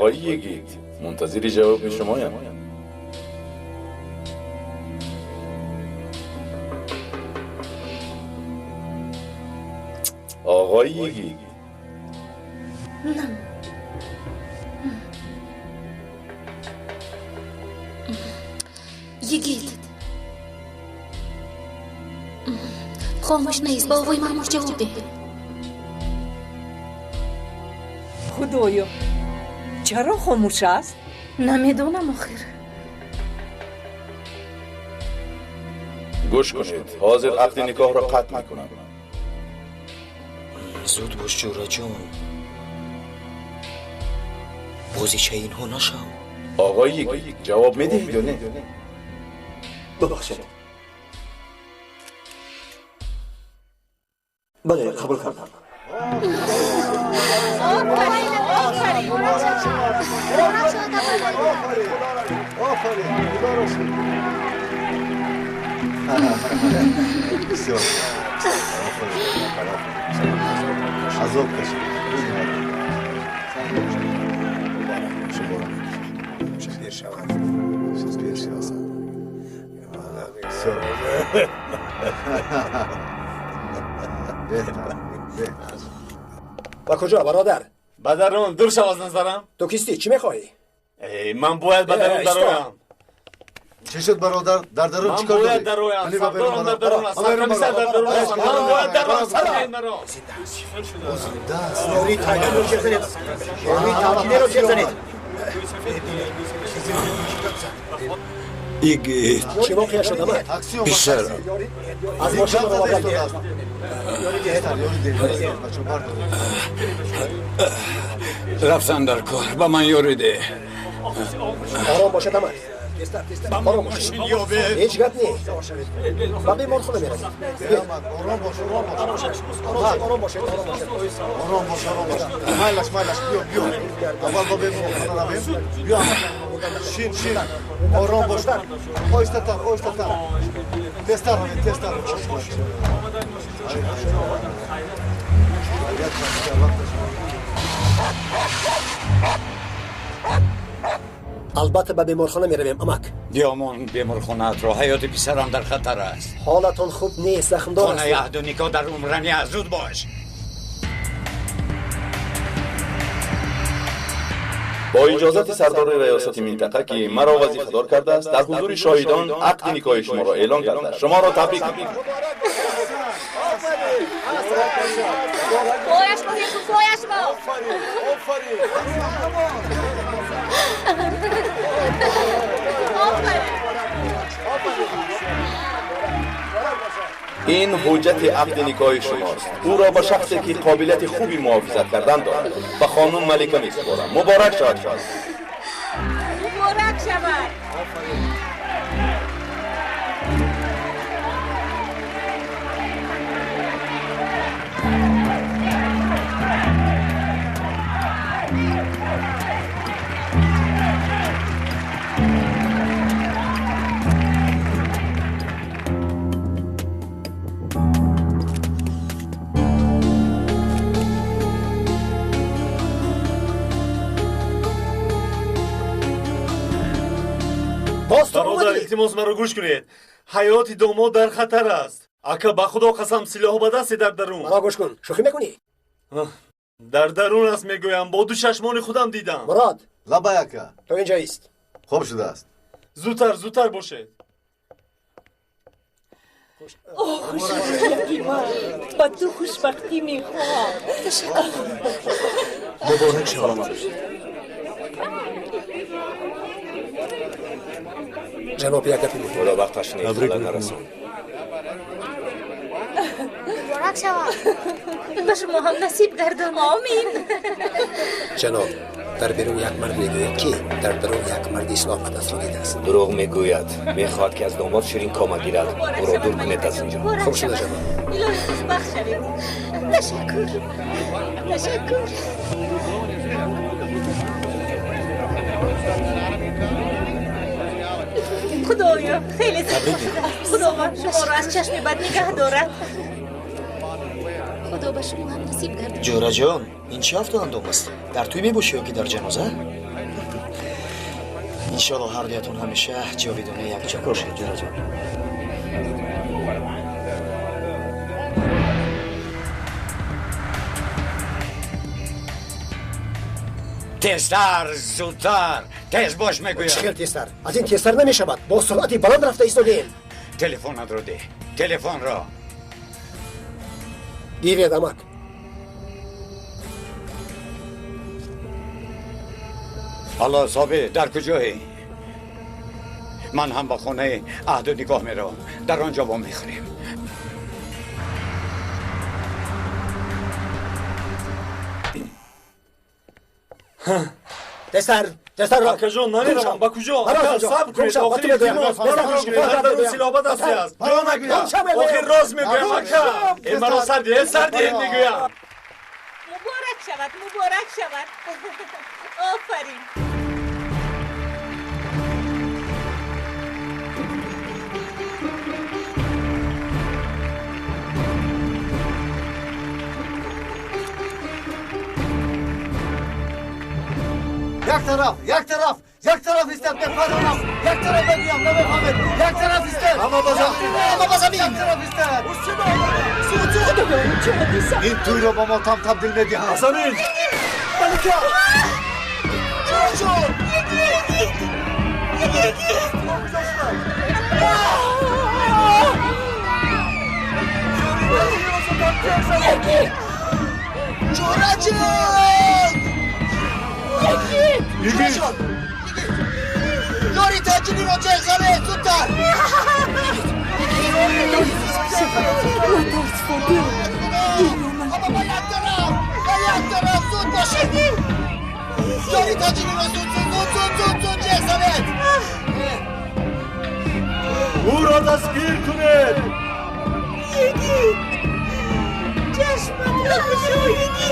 آقای یگید منتظر جواب شمایم. آقای یگید یگید خاموش نیست، با آقای مامور جواب ده. خدایا چرا خاموش است؟ نمیدونم آخر. گوش کنید، حاضر عقد نکاح را قطع میکنم. زود باش جورا جان، بازیچه اینها نشو. آقای یگید جواب میدهید یا نه؟ ببخشید. بله قبول کردم. با کجا برادر؟ بدرون دور شو از نظرم. تو کیستی؟ چی میخوایی؟ من باید بدرون درویم. چی شد برادر؟ در درون چیکار داری؟ من باید درویم. سردارم در درون است. کمیسر در درون است. من باید درون سرکین مرا. زنده است. یوری تاکینه رو چه زنید؟ یوری تاکینه رو چه زنید؟ یگید چی موقع شد آمد؟ بیشتر از ماشین رو بابا رفتن در کار با من یوریده. آرام باشد آمد. آرام باشد. هیچ گپ نیست. باقی مال خونه میرم. آرام باش. آرام باشد. مایلش بیا. اول با بیم بیا. شین. آرام باش. آیسته تر. تستر. البته به بیمارخانه میرویم امک. دیامان بیمارخانه را حیات پسرم در خطر است. حالتون خوب نیست، زخمدار خانه است. عهد و نکاح در عمرانی است. زود باش. با اجازت سردار ریاست منطقه که مرا وظیفه دار کرده است، در حضور شاهدان عقد نکاح شما را اعلان کرده است. شما را تبریک میگویم. فویش با این حجت عقد نکاح شماست. او را به شخصی که قابلیت خوبی محافظت کردن دارد به خانم ملکه میسپارم. مبارک شود. برادر التماس مرا گوش کنید. حیات داماد در خطر است. اکا با خدا قسم سلاح به دست در درون. مرا گوش کن. شوخی میکنی؟ در درون است میگویم. با دو چشمان خودم دیدم. مراد لبایکه تو اینجا ایست. خوب شده است. زودتر باشید. با تو خوشبختی میخوام. مبارک شما. جناب یک گپی میگم. خدا وقتش نیست. خلل نرسان. مبارک شود. به شما هم نصیب گردان. آمین. جناب در بیرون یک مرد میگوید که در درون یک مرد اسلام به دست را دیده است. دروغ میگوید. میخواد که از داماد شیرین کام گیرد. او را دور کنید از اینجا. خوب شده جناب. الهی خوشبخت شوید. تشکر. خدایا خیلی خداوند شما را از چشم بد نگه دارد. خدا به شما هم نصیب گردد. جورا جان این چه هفته اندام است؟ در توی میباشی یا که در جنازه؟ انشالله هر دیتون همیشه جاویدانه یک جا باشید جورا جان. تیزتر زودتر تیز باش میگویم. چقدر تیزتر؟ از این تیزتر نمیشود. با سرعتی بلند رفته ایستادیم. تلفن رو ده. تلفن را. دیری دمک. الله صاحبه در کجایی؟ من هم با خونه عهد و نگاه میرم. در آنجا با میخوریم. تیزتر را. Aka جان نمیرم با کجا؟ برو اکا کجا؟ صبر کنید برو آخر کجا؟ التماس برو برو کجا؟ کجا؟ هر در سیلابات است. جان اکا آخر راز میگویم اکا. این مرا سردی میگویم. مبارک شود آفرین. یک طرف ایستد بپرانم. یک طرف بگویم نمیفهمید. یک طرف ایستد. اما بازم یک طرف ایستد. این توی رو با ما تبدیل میدیم. حسنین ملکه. چرا شد؟ یاری تاجیلی رو چه خبه زودتر. اما با یک طرف زود باشید. یاری تاجیلی رو زود چه خبه. او را دستگیر کنید. چشمت را بشویدی.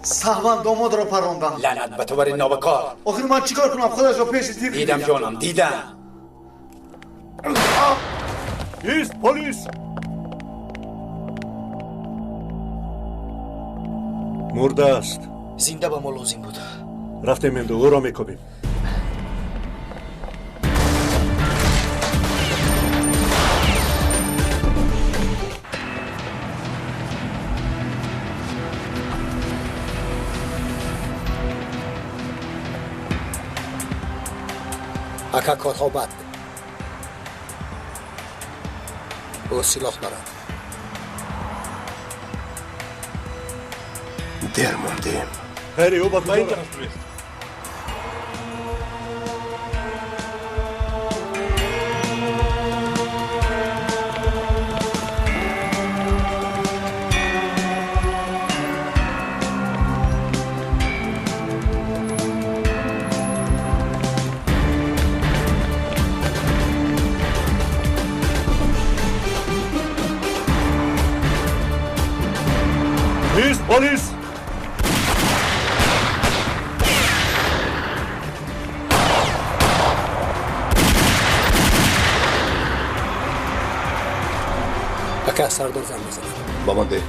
صاحبم داماد را پراندم. لعنت به تو بر این نابکار. آخر من چیکار کنم؟ خودش را پیش دیر دیدم جانم دیدم. ایست پلیس. مرده است. زنده با ما لازم بود. رفتیم این او را میکوبیم. اکا کارها بد. او سلاح دارد. دیر موندیم. خیلی او با این طرف برید. پلیس اکا سردار زن بزنم. با من ده.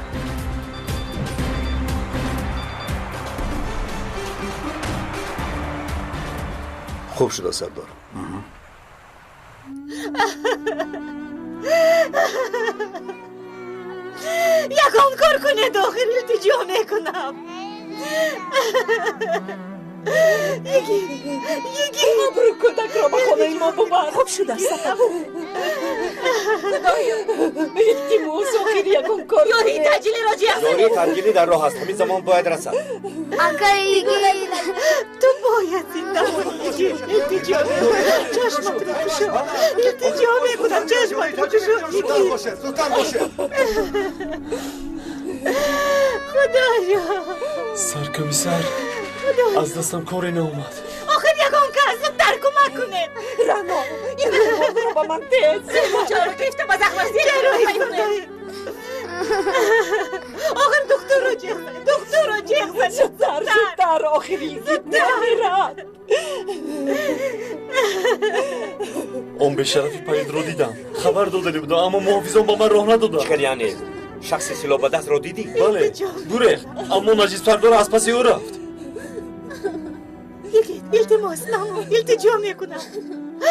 خوب شده سردار. یکم کار کنه داخل التجا میکنم. یکی برو کودک را به خانه ما ببر. خوب شده سفر. خدایا التماس آخر یکم کار یاری تجلی راجع یاری ترگیلی در راه است. همین زمان باید رسد. اکا ایگی تو باید زنده باشی. التجا چشمت رو کشو. التجا میکنم چشمت رو کشو. زودتر باشه. خدایا سرکمیسر از دستم کاری ناومد. آخر یکم که زودتر کمک نکنه. رانو این رو با من تیز چرا گفته با زخمستی آخر دکتر رو جیغ زودتر آخری زودتر اون به شرفی پایید رو دیدم خبر داده بودم اما محافظان با من راه ندادن. چیکار یعنی شخص سلاح به دست رو دیدی؟ بله گوره اما مجید سردار از پس او رفت. یکی التماس نامو التجا میکنم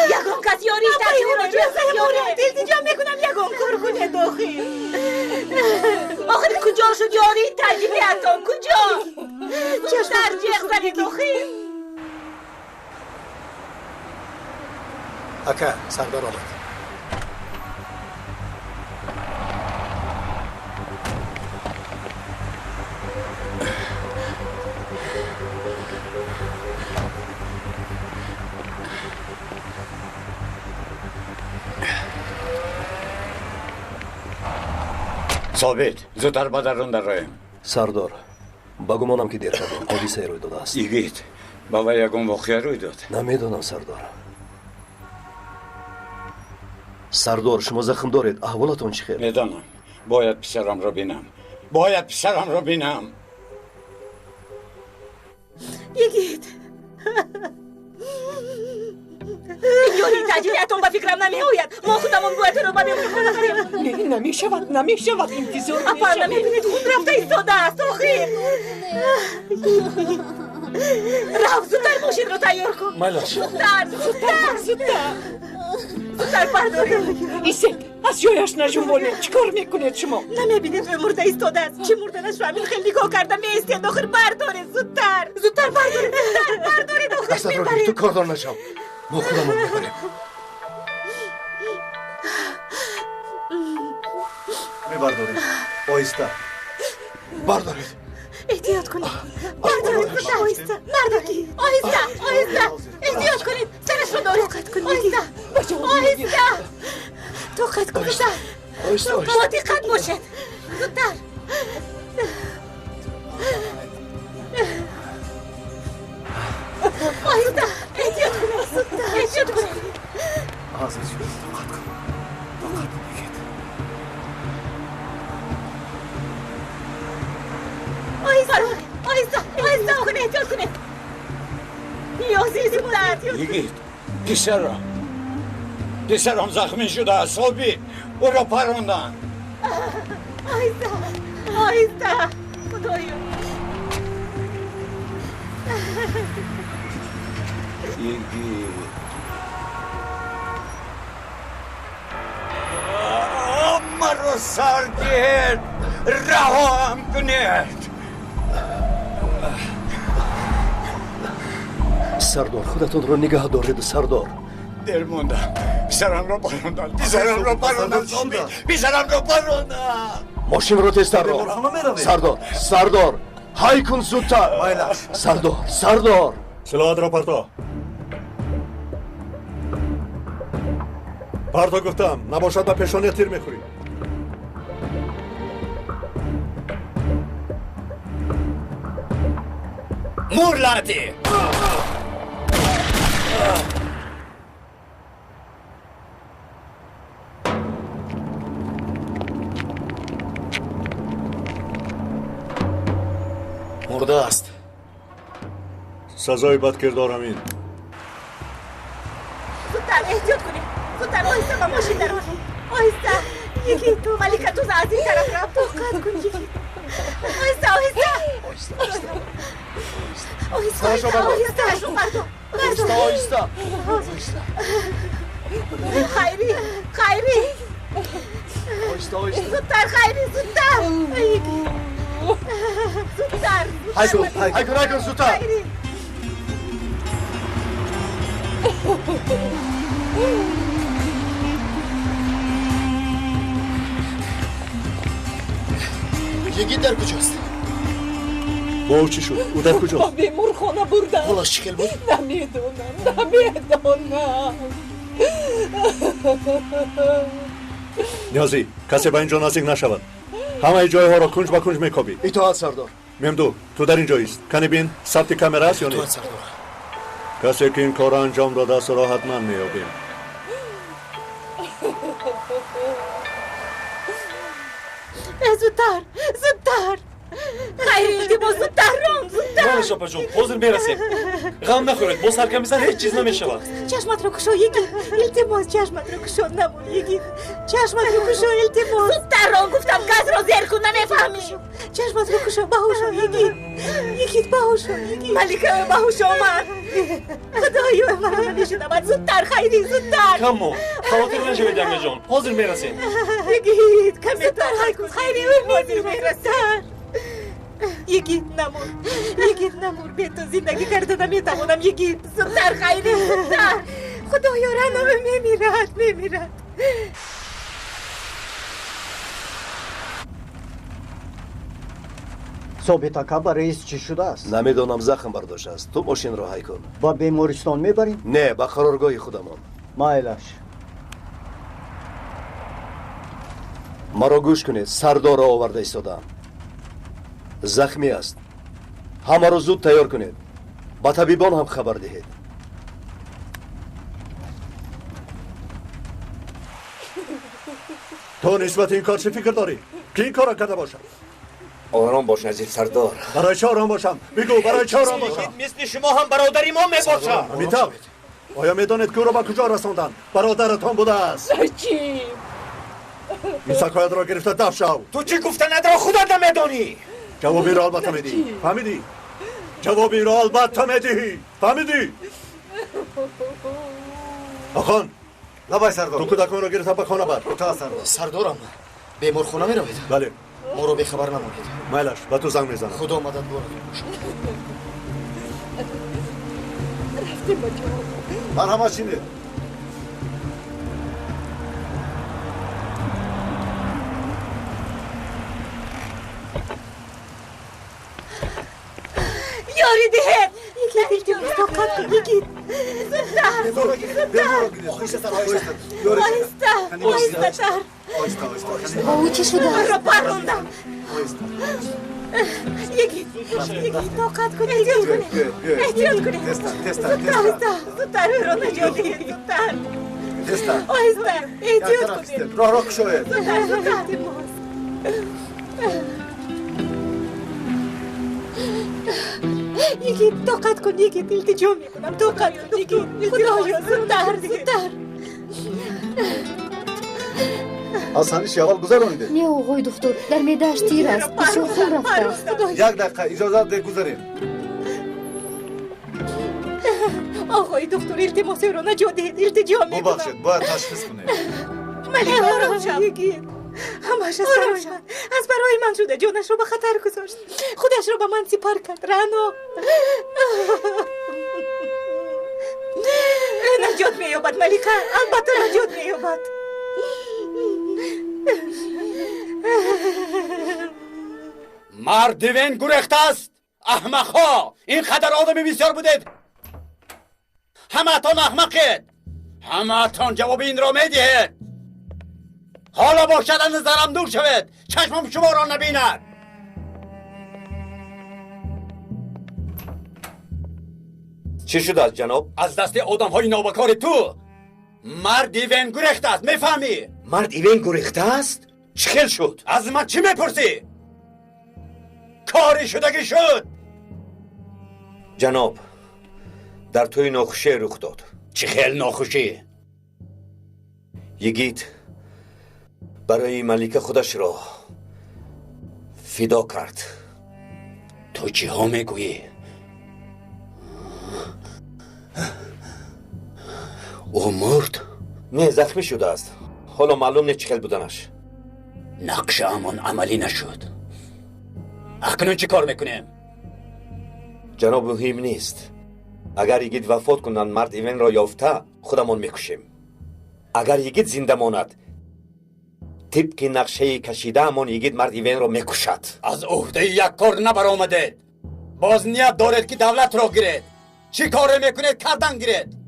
یکم کس یاری التجا میکنم یکم کار کنه داخل. آخر کجا شد یاری تجربیتم کجا در جیغ زنی داخل. اکا سردار آمد. ثابت زودتر با درون در رایم. سردار با گمانم که دیر کردیم حادثه روی داده است. یگید بابا یگم واقعه روی داد. نمیدونم سردار. سردار شما زخم دارید احوالتون چی خیر؟ میدانم باید پسرم را بینم. یگید یاری تجربیتون با فکرم نمیآید. ما خودمون باید رو با میمونیم. نمیشود انتظار اپا نمیبینید خود رفته ایستاده است آخیر. رفت زودتر ماشین رو تیار کن. ملاش زودتر بردارید. ایسک از جایش نجنبانید. چیکار میکنید شما؟ نمیبینید به مرده ایستاده است. چه مردنش رو همین خیلی نگاه کرده میایستید آخر بردارید زودتر بردارید آخر دستت رو گیر تو کاردار نشم. ما خودمون میبریم. میبردارید آیسته بردارید. احتیاط کنید. بردارید آیسته. احتیاط کنید. سرش رو دارید. آیسته. طاقت کنید. با دقت باشید. زودتر. آیسته. احتیاط کنید. آیسته آخر احتیاط کنید. نیازی بودند. یگید پسرم زخمی شده است. ثابت او را پروندن. آیسته خدایا. یگید مرا سردید رهام کنید. سردار خودتون رو نگاه دارید سردار. دل موندم. پسرم را پروندن. ماشین رو تستر رو. سردار های کن زودتر. سردار سلاحات را پرتا گفتم نباشد به پیشانی تیر میخوری. مور لعنتی. مرده است. سزای بد کردارم این. زودتر احتیاط کنید. زودتر آیسته با ماشین در آیسته. یکی تو ملکه تو از این طرف رفت. طاقت کن یکی. آیسته. خیری زودتر های کن زودتر. یگید در کجاست؟ با او چی شد؟ او در کجاست؟ به مرخانه بردن. حالا شکل بود؟ نمیدونم. نیازی کسی به اینجا نزدیک نشود. همه جای ها را کنج به کنج میکوبی. اطاعت سردار. ممدو تو در اینجا است. کنی بین ثبت کامرا است یا نه؟ اطاعت سردار. کسی که این کار انجام داده است را حتما میابیم. زودتر خیلی التماس زودتر رام زودتر. نه شاپا جون حاضر میرسیم. غم نخورید با سرکمیزن هیچ چیز نمیشود. چشمت رو کشو یکی التماس چشمت رو کشو نمون یکی چشمت رو کشو التماس زودتر رام گفتم کس رو زیر کن نمیفهمی. چشمت رو کشو باهوشو یکی باهوشو یکی ملکه باهوش آمد. خدایا مرا نمیشنود زودتر خیلی زودتر. کمو خاطر نشوید دمه جان حاضر میرسیم. یکی کمی تر خیلی حاضر میرسم. یکی نمور به تو زندگی کرده نمیتوانم یکی زودتر خیلی زودتر. خدایا رنم میمیرد. ثابت اکا با رئیس چی شده است؟ نمیدونم زخم برداشته است. تو ماشین رو هی کن. با بیمارستان میبریم؟ نه با قرارگاه خودمان. مایلش مرا گوش کنید. سردار را آورده ایستادم. زخمی است. همه رو زود تیار کنید. با طبیبان هم خبر دهید. تو نسبت این کار چه فکر داری؟ کی این کار کرده باشد؟ آرام باش نزیر سردار. برای چه آرام باشم؟ بگو برای چه آرام باشم؟ مثل شما هم برادری ما میباشم. امیتاب آیا میدانید که او را به کجا رساندن؟ برادرتان بوده است. چی؟ این سکایت را گرفته دف شو. تو چی گفته نداره خودت نمیدانی؟ جوابی را البته میدی. فهمیدی؟ جوابی را البته میدی. فهمیدی؟ آخان لبای سردار تو کودکان را گرفته به خانه بر. تا سردار سردارم بیمار خونه می روید. بله ما رو بخبر نمونید. مایلش به تو زنگ میزنم. خدا مدد بارد. رفتیم با جواب. مرحمت شینید یاری ده یکی التماس طاقت کن یکی زودتر با او چی شده؟ من را پروندم. یکی طاقت کن احتیاط کنید زودتر رو نجات دهید زودتر آهسته احتیاط کنید راه کشوید زودتر یکی طاقت کن یکی التجا میکنم طاقت کن یکی خدایا زودتر از همیش اول گذرانیده نه آقای دکتر در معده‌اش تیر است بسیار خون رفته است. یک دقیقه اجازه ده گذاریم آقای دکتر التماس رو نجات دهید التجا میکنم ببخشید باید تشخیص کنیم ملک آرام شد یکی همش از برای من شده جانش رو به خطر گذاشت خودش رو به من سپار کرد رنا نجات مییابد ملکه البته نجات مییابد مرد وین گریخته است احمقها اینقدر آدم بسیار بودید همه تان احمقید همه تان جواب این را میدهید حالا باشد از نظرم دور شوید چشمم شما را نبیند چی شده از جناب؟ از دست آدم های نابکار تو مرد وین گریخته است میفهمی؟ مرد ایوین گریخته است؟ چه خیل شد؟ از من چی میپرسی؟ کاری شدگی شد جناب در توی ناخوشی رخ داد. چه خیل ناخوشی؟ یگید برای ملکه خودش را فدا کرد. تو چی ها میگویی؟ او مرد؟ نه زخمی شده است. حالا معلوم نیست چه خیل بودنش. نقش امان عملی نشد. اکنون چی کار میکنیم؟ جناب مهم نیست. اگر یگید وفات کنند مرد ایوین را یافته خودمان میکشیم. اگر یگید زنده ماند طبق نقشه کشیده امان یگید مرد ایوین را میکشد. از عهده یک کار نبرآمدید. باز نیت دارید که دولت را گیرید. چی کار میکنید کردن گیرید.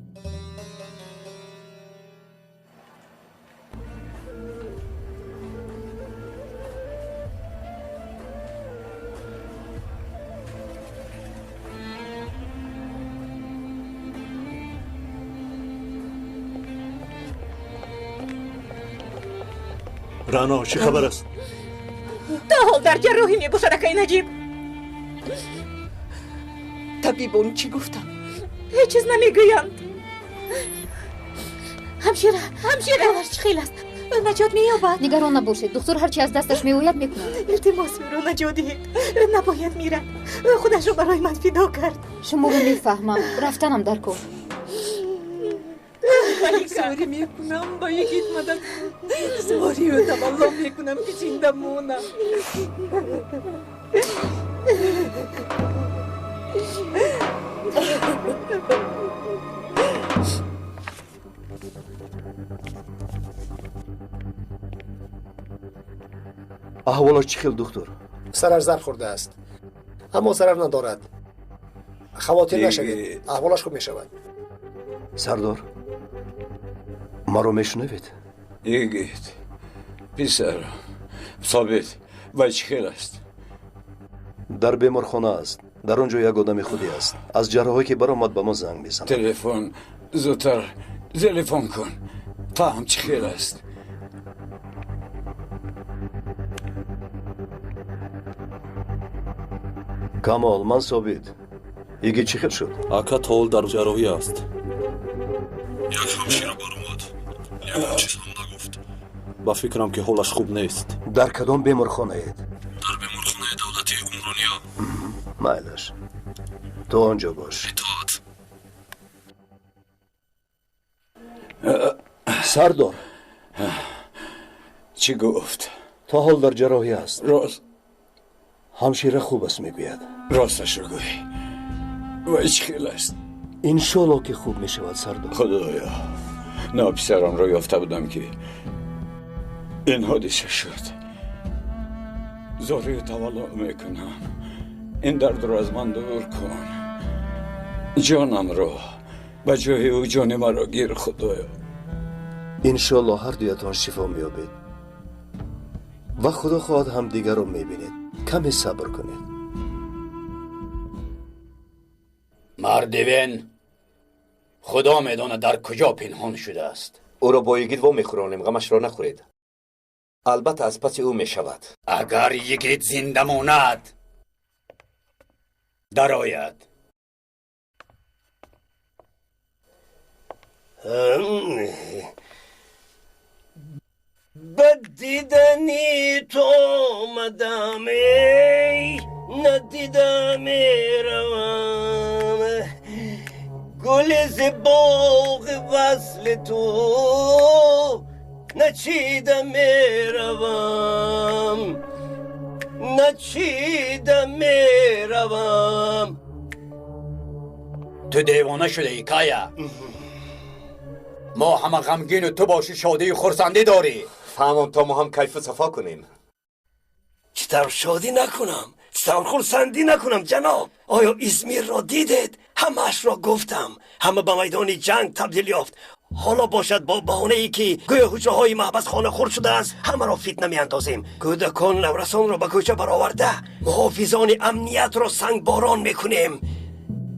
رانا چه خبر است؟ تا حال در جراحی میباشد اکای نجیب. طبیبون چی گفتم؟ هیچ چیز نمیگویند. همشیره چه خیلی است؟ نجات مییابد. نگران نباشید، دکتر هرچی از دستش میآید میکند. التماس او را نجات دهید. نباید میرد. خودش را برای من فدا کرد. شما رو میفهمم، رفتنم در کن. زاری میکنم با یکیت مدد زاری رو تمام میکنم که زنده مونم. احوالش چی خیل دکتر؟ سرش ضرب خورده است اما ضرر ندارد. خواطر نشوید، احوالش خوب میشود. سردار مرا میشنوید؟ یگید پسرم ثابت و چی خیل است؟ در بیمارخانه است. در آنجا یک آدم خودی است. از جراحی که برآمد به ما زنگ میزند. تلفن زودتر تلفن کن. فهم چی خیل است؟ کمال من ثابت. یکی چی خیل شد؟ اکا تول در جراحی است. یک همشیره برآمد. یک چیز هم نگفت. با فکرم که حالش خوب نیست. در کدام بیمارخانه اید؟ در بیمارخانه دولتی عمرانیا. مایلش تو آنجا باش. اطاعت. سردار چی گفت؟ تا حال در جراحی است. راست همشیره خوب است میگوید. راستش رو گوی. و چی خیل است؟ انشالله که خوب میشود سردار. خدایا نه پسرم رو یافته بودم که این حادثه شد. زاری تولع میکنم این درد رو از من دور کن. جانم رو به جای او جان مرا گیر خدایا. انشالله هر دویتان شفا میابید و خدا خواهد هم دیگر رو میبینید. کمی صبر کنید. مردوین خدا میدونه در کجا پنهان شده است. او را با یگید و میخورانیم، غمش را نخورید. البته از پس او میشود. اگر یگید زنده ماند در آید. بدیدنی تو آمدم ندیدم روم گل ز باغ وصل تو نچیدم روم تو دیوانه شده ای کایا. ما همه غمگین و تو باشی شادی و خرسندی داری. فهمم تا ما هم کیف و صفا کنیم. چطور شادی نکنم؟ چطور خرسندی نکنم جناب؟ آیا ازمیر را دیدید؟ همش را گفتم. همه به میدان جنگ تبدیل یافت. حالا باشد با بهانه ای که گویا حجره های محبس خانه خورد شده است همه را فتنه می اندازیم. کودکان نورسان را به کوچه برآورده محافظان امنیت را سنگ باران میکنیم.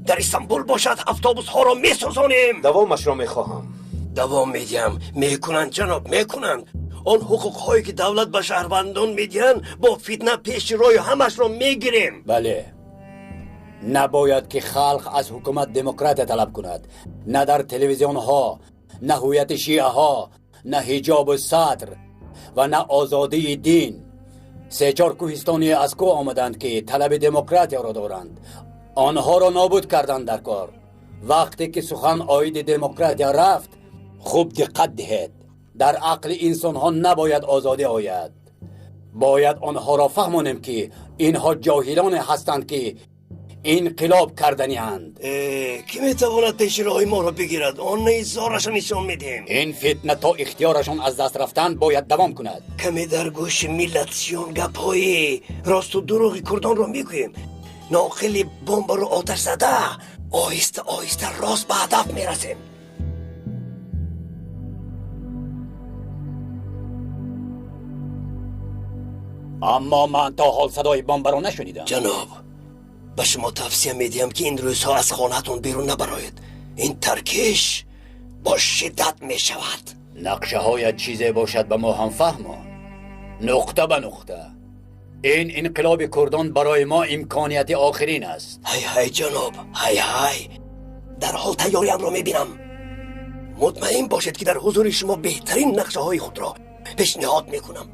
در استانبول باشد اتوبوس ها را میسوزانیم. دوامش را میخواهم. دوام میدیم. میکنند جناب میکنند. آن حقوق هایی که دولت به شهروندان میدین با فتنه پیش روی همش را میگیریم. بله نباید که خلق از حکومت دموکرات طلب کند. نه در تلویزیون ها، نه هویت شیعه ها، نه حجاب و صدر و نه آزادی دین. 3-4 کوهستانی از کو آمدند که طلب دموکراتی را دارند. آنها را نابود کردند در کار. وقتی که سخن آید دموکراتی رفت خوب دقت دهید. در عقل انسان ها نباید آزادی آید. باید آنها را فهمانیم که اینها جاهلان هستند که انقلاب کردنی اند. کی میتواند پیش راه ما را بگیرد؟ آن نیزارش نشان میدیم. این فتنه تا اختیارشان از دست رفتن باید دوام کند. کمی در گوش ملتیون گپایی راست و دروغی کردان را میگوییم. ناقلی بمب رو آتش زده آهسته آهسته راست به هدف میرسیم. اما من تا حال صدای بمب را نشنیدم. جناب به شما توصیه میدیم که این روزها از خانه‌تون بیرون نبرایید. این ترکش با شدت میشود. نقشه های چیزی باشد به ما هم فهمان. نقطه به نقطه. این انقلاب کردان برای ما امکانیت آخرین است. های جناب، های در حال تیاریم را میبینم. مطمئن باشد که در حضور شما بهترین نقشه های خود را پیشنهاد میکنم.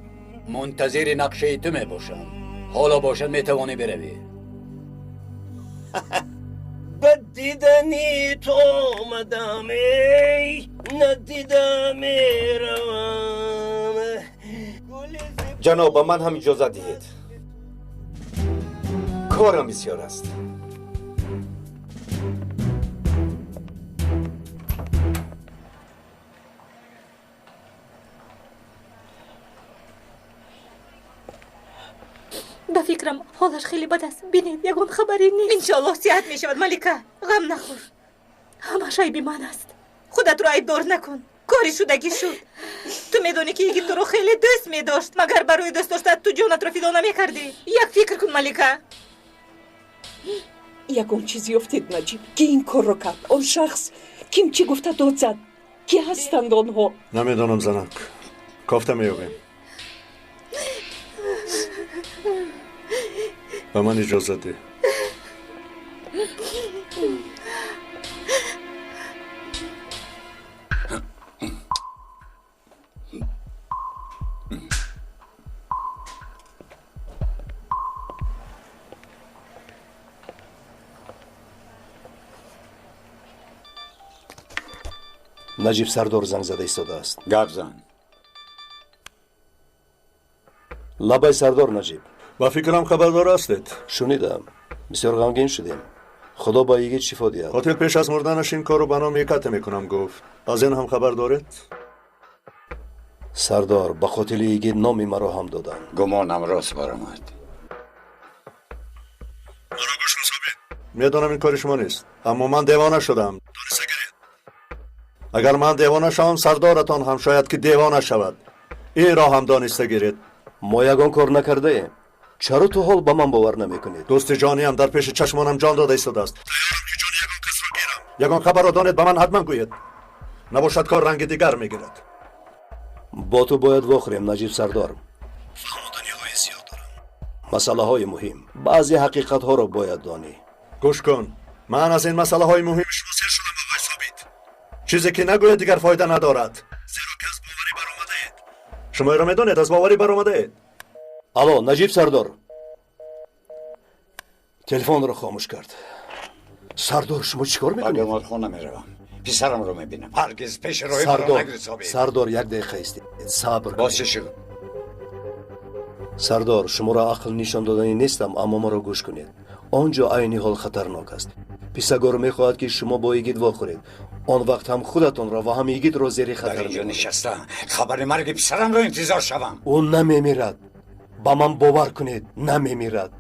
منتظر نقشه تو میباشم. حالا باشد میتوانی بروی. به دیدنی تو آمدم ای ندیدم میروم. جناب من هم اجازه دهید. کارم بسیار است. به فکرم حالش خیلی بد است. بینید یگان خبری نیست. انشالله صحت می شود ملکه. غم نخور. همش عیب من است. خودت رو عیب دار نکن. کاری شدگی شد. تو میدونی که یکی تو رو خیلی دوست می داشت. مگر برای دوست داشتت تو جونت رو فدا نمی کردی. یک فکر کن ملکه. یگان چیزی افتید نجیب که این کار رو کرد. آن شخص کیم چی گفته داد زد. کی هستند آنها؟ نمیدانم زنک. کافته میابیم. به من اجازه ده. نجیب سردار زنگ زده ایستاده است. گپ زن. لبای سردار نجیب. با فکرم خبردار هستید. شنیدم. بسیار غمگین شدیم. خدا با یگید شفا دهد. قاتل پیش از مردنش این کارو به نام یکت میکنم گفت. از این هم خبر دارید؟ سردار با قاتل یگید نامی مرا هم دادن. گمانم راست برآمد. مرا گوش کن ثابت. میدونم این کار شما نیست. اما من دیوانه شدم. دانسته گیرید. اگر من دیوانه شوم سردارتان هم شاید که دیوانه شود. این راه هم دانسته گیرید. ما یگان کار نکرده ایم. چرا تو حال با من باور نمیکنید؟ دوست جانی هم در پیش چشمانم جان داده ایستاده است. تیارم که جان یگان کس را گیرم. یگان خبر را دانید به من حتما گوید. نباشد کار رنگ دیگر میگیرد. با تو باید واخریم نجیب سردار. فهماندنی های زیاد دارم. مسئله های مهم. بعضی حقیقت ها را باید دانی. گوش کن. من از این مسئله های مهم شما سیر شدم آقای ثابت. چیزی که نگوید دیگر فایده ندارد. زیرا که از باوری برآمده اید. شما را میدونید از باوری برآمده اید. الو نجیب سردار. تلفن رو خاموش کرد. سردار شما چیکار میکنید؟ اگر من خونه میروم. پسرم رو میبینم. هرگز پیش روی مرا نگیرید ثابت. سردار یک دقیقه ایستید. صبر باشه شو. سردار شما را عقل نشان دادنی نیستم اما ما را گوش کنید. آنجا عینی حال خطرناک است. پسگار میخواهد که شما با یگید واخورید. آن وقت هم خودتان را و هم یگید را زیر خطر در اینجا نشستم. خبر مرگ پسرم را انتظار شوم. اون نمیمیرد. با من باور کنید نمیمیرد.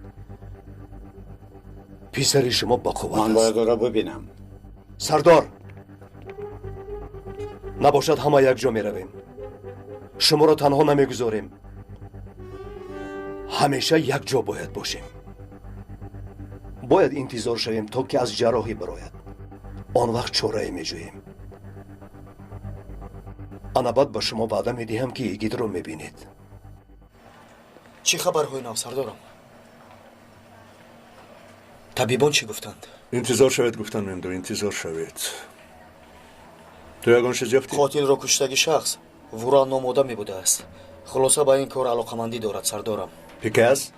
پسر شما با قوت است. من باید او را ببینم. سردار نباشد همه یک جا می رویم. شما را تنها نمیگذاریم. همیشه یک جا باید باشیم. باید انتظار شویم تا که از جراحی براید. آن وقت چاره می جوییم. انا بعد به شما وعده می دهم که یگید رو می بینید. چی خبرهای نو سردارم؟ طبیبان چی گفتند؟ انتظار شوید گفتن مندو انتظار شوید. تو یگان چیز یافتی؟ قاتل را کشتگی شخص ورا ناموده می بوده است. خلاصه با این کار علاقمندی دارد سردارم. پیکس؟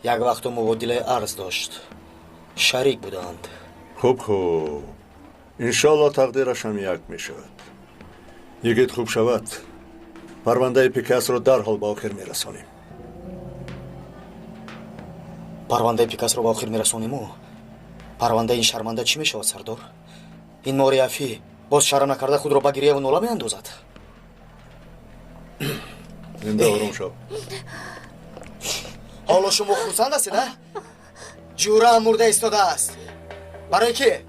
یک وقت مبادله ارز داشت. شریک بودند. خوب انشالله تقدیرش هم یک می شود. یگید خوب شود. پرونده پیکس رو در حال با آخر می رسانیم. پرونده پیکس رو با آخر می رسانیم و پرونده این شرمنده چی می شود سردار؟ این موریافی باز شرم نکرده خود را با گریه و نوله می اندازد. زنده آروم شو. حالا شما خرسند هستید نه؟ جوره هم مرده ایستاده است. برای که؟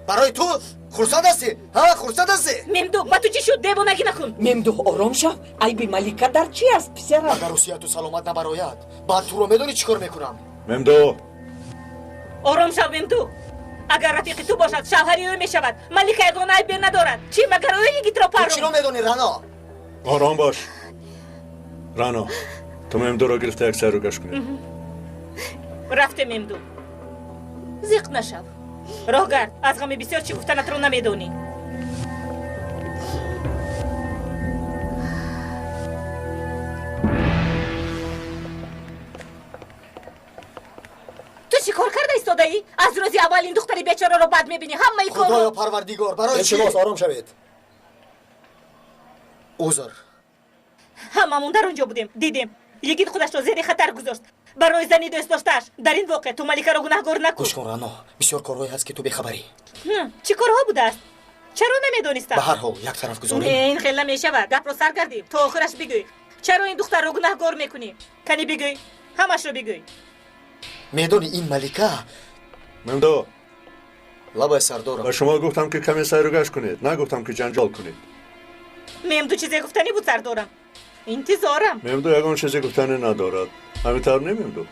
برای تو؟ خرسند هستی؟ ها خرسند هستی؟ ممدو با تو چی شد؟ دیوانگی نکن. ممدو آرام شو. عیب ملکه در چی است پسرم؟ اگر صحت و سلامت نبراید بعد تو رو میدونی چیکار میکنم؟ ممدو آرام شو ممدو. اگر رفیق تو باشد شوهری او میشود. ملکه یگانه عیب ندارد. چی مگر او یگید را پرو؟ چی رو میدونی رنا؟ آرام باش. رانا تو ممدو را گرفته یک سر رو گشت کنید. رفته ممدو. زیق نشو. راه گرد. از غم بسیار چی گفتنت رو نمیدونی. تو چی کار کرده ایستاده ای؟ از روزی اول این دختری بیچاره رو بد میبینی. همه ای کار خدایا پروردگار برای چی؟ التماس آرام شوید. عذر. هممون در اونجا بودیم. دیدیم. یگید خودش رو زیر خطر گذاشت. برای زنی دوست داشتش. در این واقع تو ملکه رو گناهگار نکن. گوش کن رانو. بسیار کارهایی هست که تو بخبری. چی کارها بوده است؟ چرا نمیدونستم؟ به هر حال یک طرف گذاریم. این خیلی نمیشود. گپ رو سر کردیم. تا آخرش بگوی. چرا این دختر رو گناهگار میکنی؟ کنی بگوی. همش رو بگوی. میدونی این ملکه ممدو لبای سردارم. با شما گفتم که کمی سر رو گشت کنید. نگفتم که جنجال کنید. ممدو چیزی گفتنی بود سردارم. انتظارم. ممدو یگان چیزی گفتنی ندارد. همینطور نمیمدو.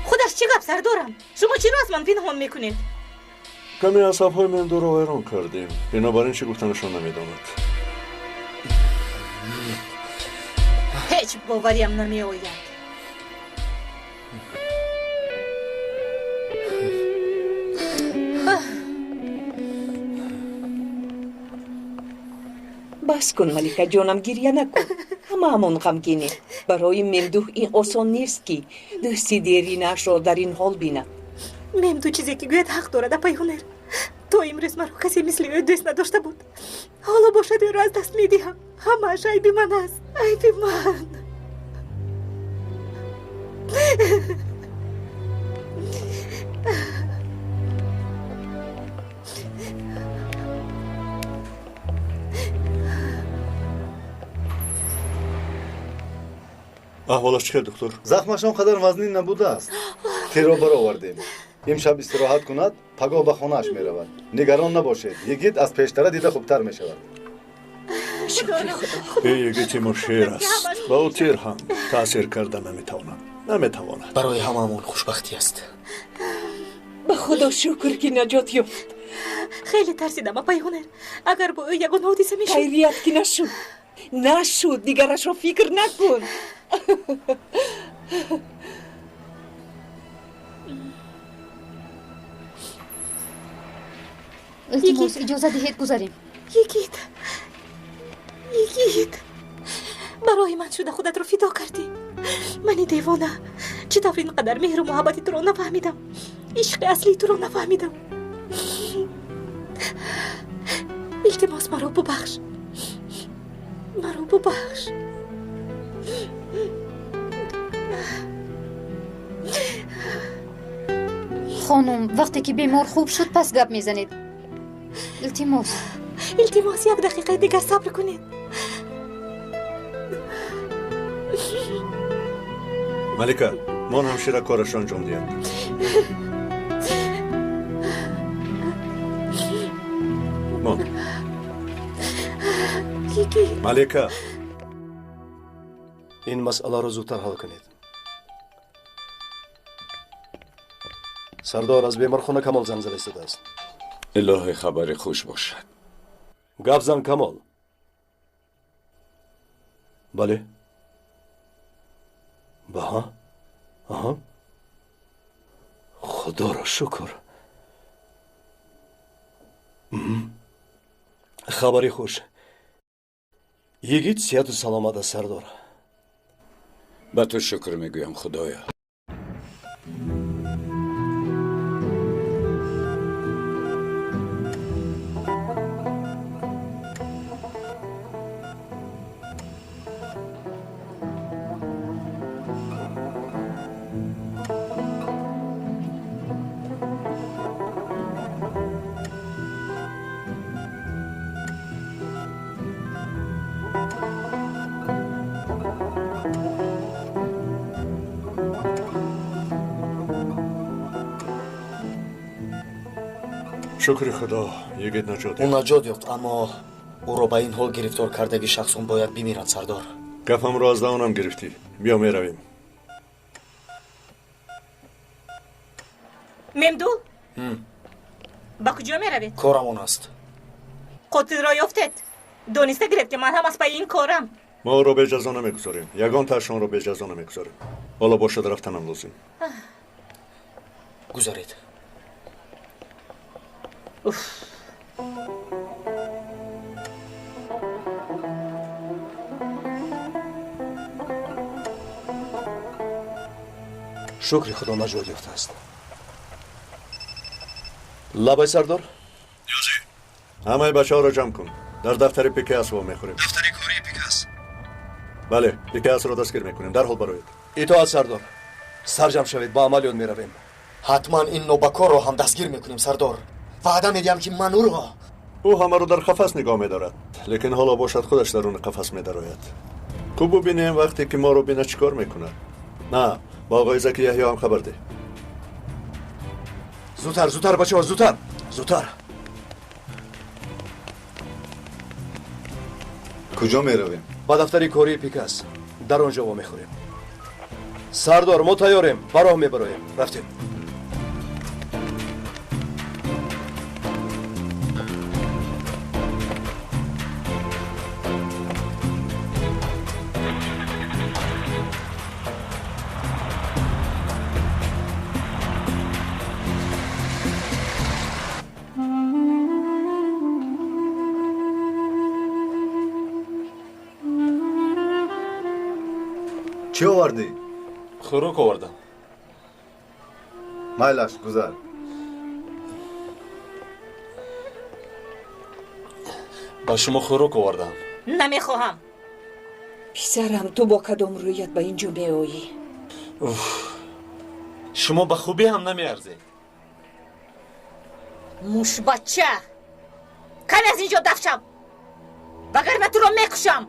خودش چی گپ سردارم؟ شما چی رو از من پنهان میکنید؟ کمی اعصاب‌های ممدو رو ویران کردیم. بنابراین چی گفتنشون نمیداند. هیچ باوریم نمی آید. بس کن ملکه جانم، گریه نکن. هممون غمگینیم. برای ممدوح این آسان نیست که دوستی دیرینش را در این حال بیند. ممدو چیزی که گوید حق دارد پیهونر. تا امروز مرا کسی مثل او دوست نداشته بود. حالا باشد او را از دست میدهم. همه‌اش عیب من است. عیب من. احوالش چیه دکتر؟ زخمشان قدر وزنی نبوده است. تیرو برآوردیم. امشب استراحت کند، پگاه به خانه‌اش میرود. نگران نباشید. یگید از پیشتر دیده خوبتر میشود. این یکی تیمور شیر است. با او تیر هم تاثیر کرده نمیتواند. برای هممون خوشبختی است. به خدا شکر که نجات یافت. خیلی ترسیدم پیهونر. اگر با او یگان حادثه میشد. خیریت که نشد. دیگرش را فکر نکن. التماس اجازه دهید گذاریم. یگید برای من شده خودت رو فدا کردی. منی دیوانه چطور اینقدر مهر و محبتی تو رو نفهمیدم. عشق اصلی تو رو نفهمیدم. التماس مرا ببخش. خانم وقتی که بیمار خوب شد پس گپ میزنید. التماس یک دقیقه دیگر صبر کنید. ملکه من همشیره کارش انجام دیم. ملکه این مسئله را زودتر حل کنید. سردار از بیمار خانه کمال زنگ زده است. الهی خبر خوش باشد. گپ زن کمال. بله. بها. آها. خدا را شکر. خبری خوش. یگید صحت و سلامت است سردار. به تو شکر میگویم خدایا. شکر خدا یگید نجات او نجات یافت اما او را به این حال گرفتار کردگی شخصون باید بمیرند سردار. گفم را از دهانم گرفتی. بیا میرویم. ممدو با کجا میروید؟ کارمون است. خودت را یافتید دانسته گرفت که من هم از پای این کارم ما او را به جزا نمیگذاریم یگان تاشون را به جزا نمیگذاریم حالا باشد رفتنم لازم گذارید شکری خدا نجات یافته است لبای سردار همه بچه ها را جمع کن در دفتر پیکاس با میخوریم دفتر کاری پیکاس بله پیکاس را دستگیر میکنیم در حال براید اطاعت سردار سرجم شوید با عملیات میرویم حتما این نوبکار رو هم دستگیر میکنیم سردار وعده میدیم که من او همه رو در قفس نگاه میدارد لیکن حالا باشد خودش درون قفس میدراید کو ببینیم وقتی که ما رو بینه چیکار میکند نه با آقای زکی یحیی هم خبر ده زودتر بچه ها زودتر کجا میرویم؟ با دفتر کاری پیکاس در آنجا با میخوریم سردار ما تیاریم براه میبرایم رفتیم چی آوردی؟ خوراک آوردم مایلش گذار با شما خوراک آوردم نمیخواهم پسرم تو با کدام رویت به اینجا میایی شما به خوبی هم نمیارزید موش بچه کن از اینجا دفشم وگرنه تو را میکشم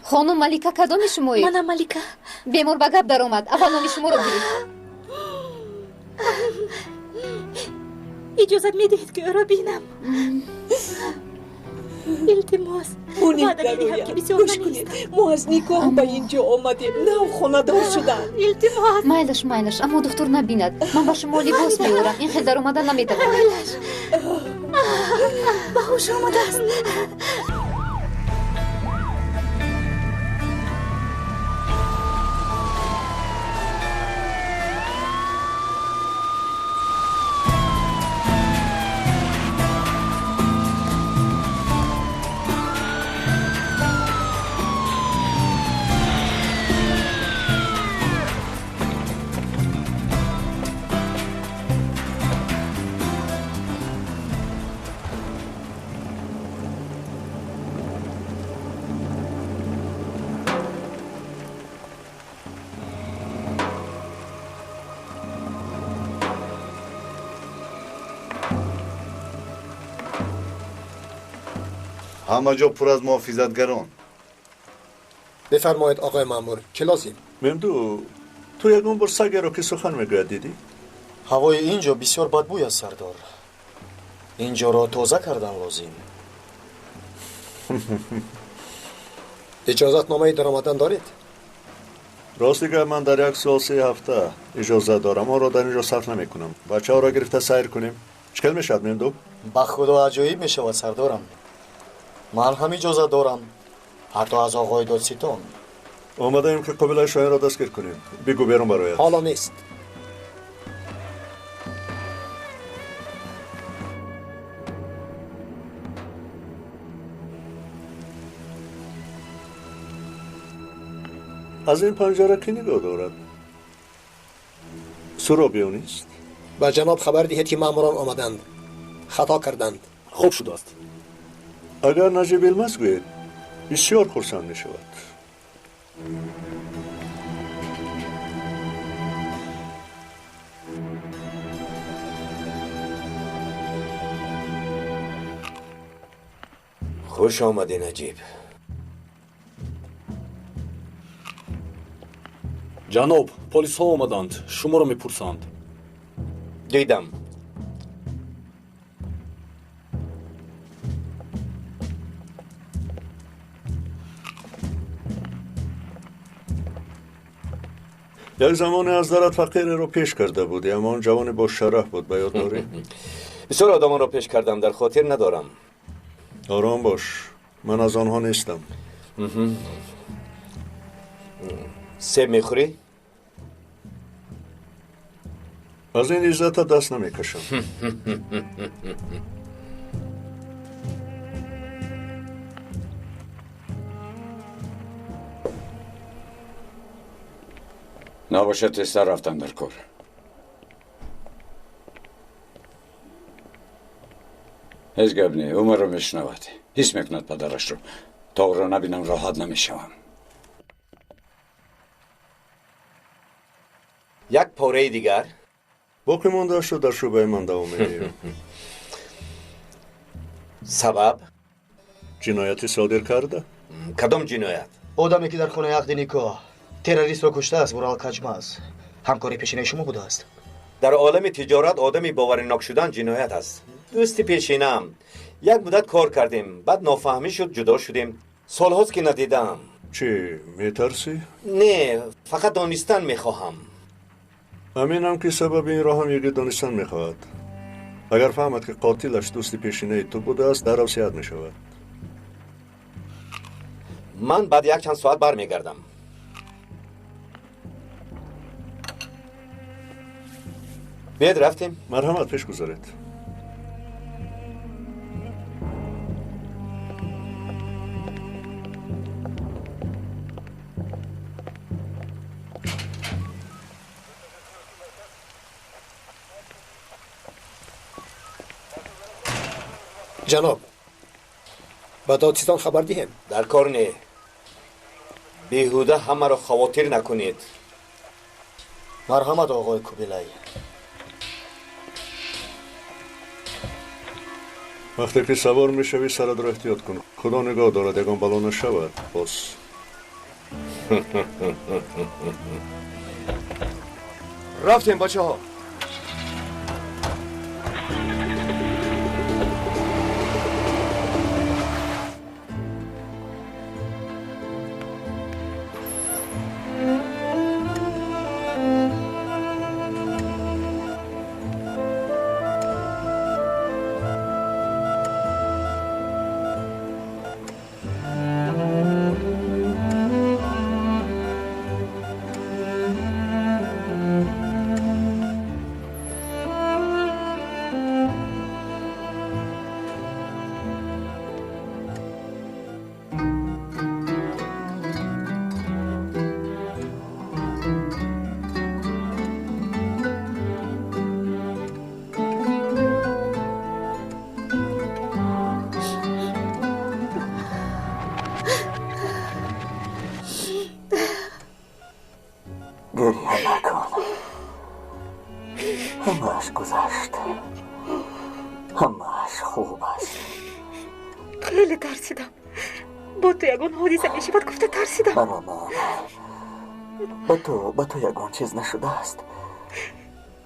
خانم ملیکا کدام شمایید؟ منم ملیکا بیمار به گپ در آمد اول نام شما رو بگید اجازت میدهید که او را بینم التماس مونید برایم گوش کنید ما از نگاه به اینجا آمدیم نه خاندار شدن التماس مایلش اما دکتر نبیند من به شما لباس میورم این خیلی در اومدن نمیتونم به هوش آمده است همه جا پر از محافظتگران بفرمایید آقای مأمور چه لازم؟ ممدو تو یکون بر سگ رو که سخن میگوید دیدی؟ هوای اینجا بسیار بدبوی است سردار اینجا را تازه کردن لازم اجازت نامه در آمدن دارید؟ راستی که من در یک سال 3 هفته اجازه دارم آن را در اینجا صرف نمی کنم بچه ها را گرفته سیر کنیم چکل می شد مندو؟ با خدا عجایب می شود سردارم من هم اجازه دارم حتی از آقای دادستان آمده ایم که قبیله شاهین را دستگیر کنیم بگو بیرون برایت حالا نیست از این پنجره کی نگاه دارد؟ سرابیو نیست؟ به جناب خبر دهید که ماموران آمدند. خطا کردند. خوب شده است. اگر نجیب المس گوید بسیار خرسند می شود. خوش آمدی نجیب. جناب پلیس ها آمدند. شما را میپرسند. دیدم. یک زمانی از درت فقیر رو پیش کرده بودی، اما اون جوان با شرف بود، به یاد داری؟ بسیار آدم را پیش کردم، در خاطر ندارم. آرام باش، من از آنها نیستم. سیب میخوری؟ از این عزت دست نمیکشم. نباشد تستر رفتن در کار. هیچ گپ نی، عمر رو میشنود. حس میکند پدرش رو. تا او را نبینم راحت نمیشوم. یک پاره دیگر؟ باقی مانده شد در شعبه من دوام میگیرم. سبب؟ جنایتی صادر کرده؟ کدام جنایت؟ آدمی که در خانه عقد نیکا تروریست را کشته است، ورال کجماز. همکاری پیشینه شما بوده است. در عالم تجارت آدمی باورناک شدن جنایت است. دوستی پیشینم یک مدت کار کردیم، بعد نافهمی شد جدا شدیم. سالهاست که ندیدم. چی میترسی؟ نه، فقط دانستن میخواهم. امینم که سبب این راه هم یکی دانستن میخواهد. اگر فهمد که قاتلش دوستی پیشینه تو بوده است، در اوسیت میشود. من بعد یک چند ساعت برمیگردم. بیاد رفتیم. مرحمت پیش گذارید. جناب به دادستان خبر دهیم. در کار نه. بیهوده همه را خواطر نکنید. مرحمت آقای کوبیلای. وقتی که سوار میشوی سرت را احتیاط کن. خدا نگاه دارد یکان بلا نشود. باز رفتیم بچه ها. گریه نکن. همه‌اش گذشت. همه‌اش خوب است. خیلی ترسیدم. با تو یگان حادثه میشود گفته ترسیدم. مامان با تو یگان چیز نشده است.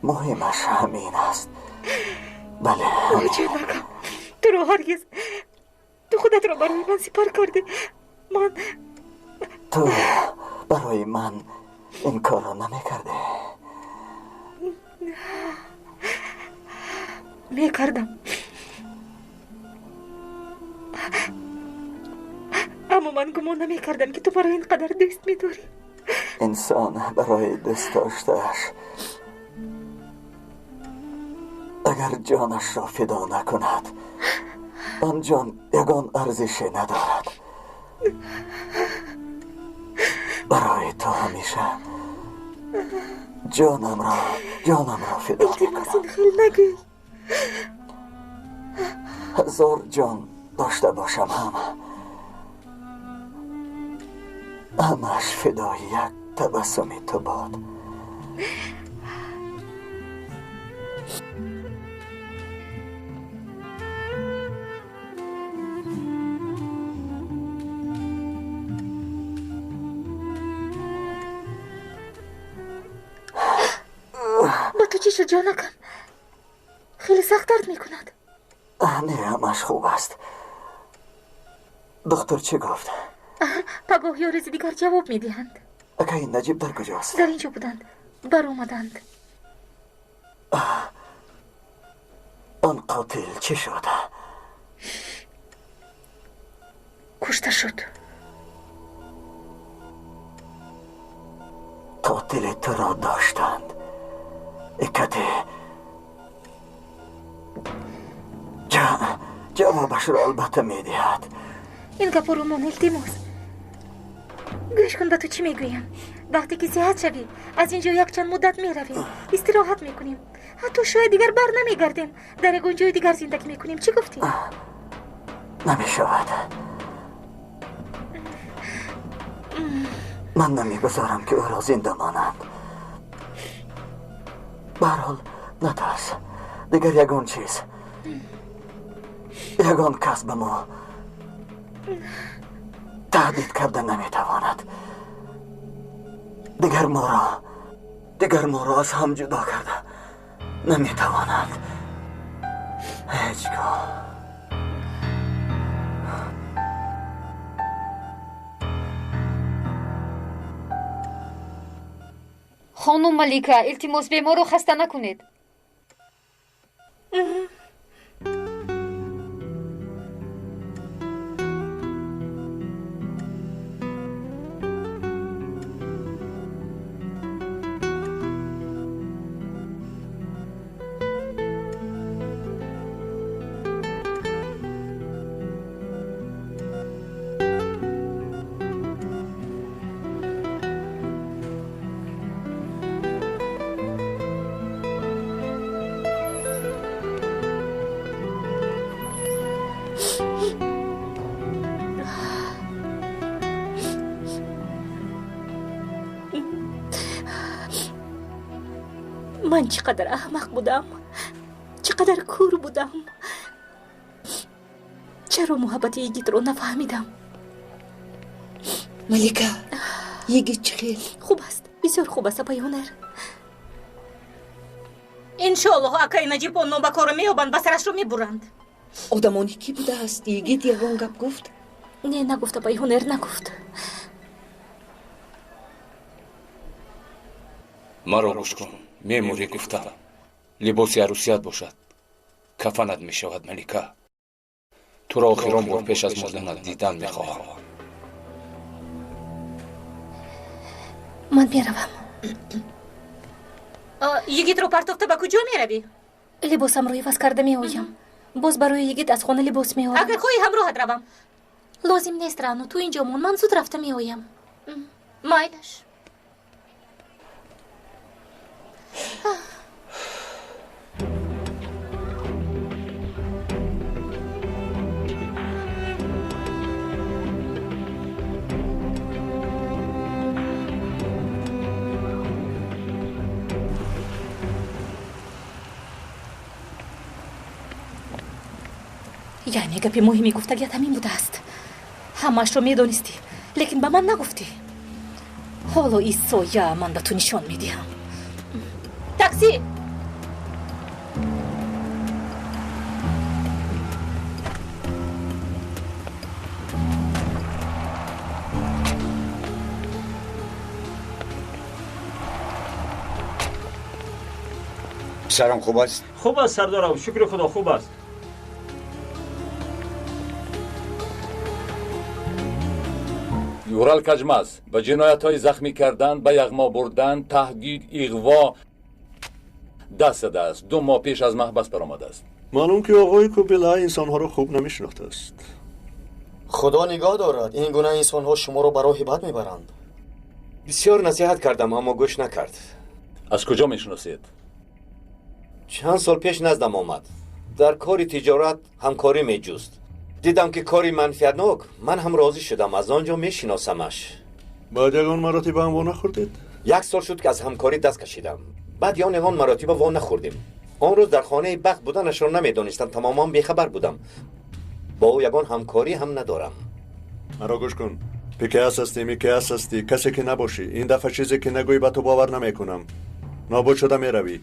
مهمش همین است. بله همین. چه نکن. تو رو هرگز تو خودت را برای من سپر کرده. من تو برای من این کار را نمی کرده. می کردم. اما من گمان نمی کردم که تو برای این قدر دوست می داری. انسان برای دوست داشتهش اگر جانش را فدا نکند، آن جان یگان ارزشی ندارد. برای تو همیشه جانم را فدا التماس این خیل نگوی. هزار جان داشته باشم همش فدای یک تبسم تو باد. با تو چی شد جانکم؟ خیلی سخت درد میکند. نه همش خوب است. دکتر چه گفت؟ پگاه یا روز دیگر جواب میدهند. اگه این نجیب در کجاست؟ در اینجا بودند، بر اومدند. آن قاتل چه شد؟ کشته شد. قاتل تو را داشتند. اکته جوابش را البته میدهد. این گپا رو من التماس گوش کن. به تو چی میگویم؟ وقتی که صحت شوی از اینجا یک چند مدت میرویم، استراحت میکنیم، حتی شاید دیگر بر نمیگردیم، در یک جای دیگر زندگی میکنیم. چی گفتی؟ نمیشود. من نمیگذارم که او را زنده مانند. به هر حال نترس. دیگر یگان چیز، یگان کس به ما تهدید کرده نمیتواند. دیگر ما را از هم جدا کرده نمیتواند. هیچگاه. خانم ملیکا، التماس بیمار رو خسته نکنید. من چقدر احمق بودم، چقدر کور بودم. چرا محبت یگیت رو نفهمیدم؟ ملیکا، یگیت چخیل؟ خوب است، بسیار خوب است پای هنر. انشالله اکای نجیب اون با کارو میابند، بسرش رو میبرند. آدمانی کی بوده است؟ یگیت یگان گپ گفت؟ نه نگفت پای هنر، نگفت. مرا گوش کن. مемوری گفتم لباس عروسیت باشد، کفنت می شود ملیکا. تو را آخرین بار پیش از مردنت دیدن می خواهم. من میروم. یگیت رو پرتافته به کجا میروی؟ لباسم روی وز کرده میآیم. باز برای یگیت از خانه لباس میآورم. اگر خواهی همراهت روم. لازم نیست رانو، تو اینجا مون، من زود رفته میآیم. مایلش. یعنی گپی مهمی گفتگیت همین بوده است. همش رو میدونستی لیکن به من نگفتی. حالا این سایه من به تو نشان میدیم. تاکسی! سلام، خوب است؟ خوب است سردارم، شکر خدا خوب است. یورال کجماز به جنایت‌های زخمی کردن، به یغما بردن، تهدید، اغوا دست داده است. 2 ماه پیش از محبس برآمده است. معلوم که آقای کوبیلا انسان‌ها را خوب نمی‌شناخته است. خدا نگاه دارد. این گونه انسان‌ها شما را برای بد میبرند. بسیار نصیحت کردم اما گوش نکرد. از کجا میشناسید؟ چند سال پیش نزدم آمد. در کار تجارت همکاری میجوست. دیدم که کاری منفعتناک، من هم راضی شدم. از آنجا میشناسمش. بعد یگان مراتب هم وان نخوردید؟ 1 سال شد که از همکاری دست کشیدم. بعد یگان مراتب وان نخوردیم. آن روز در خانه بخت بودنش را نمیدانستم، تماما بیخبر بودم. با او یگان همکاری هم ندارم. مرا گوش کن. پیکیاس هستی، میکیاس هستی، کسی که نباشی. این دفعه چیزی که نگویی به تو باور نمیکنم. نابود شده میروی.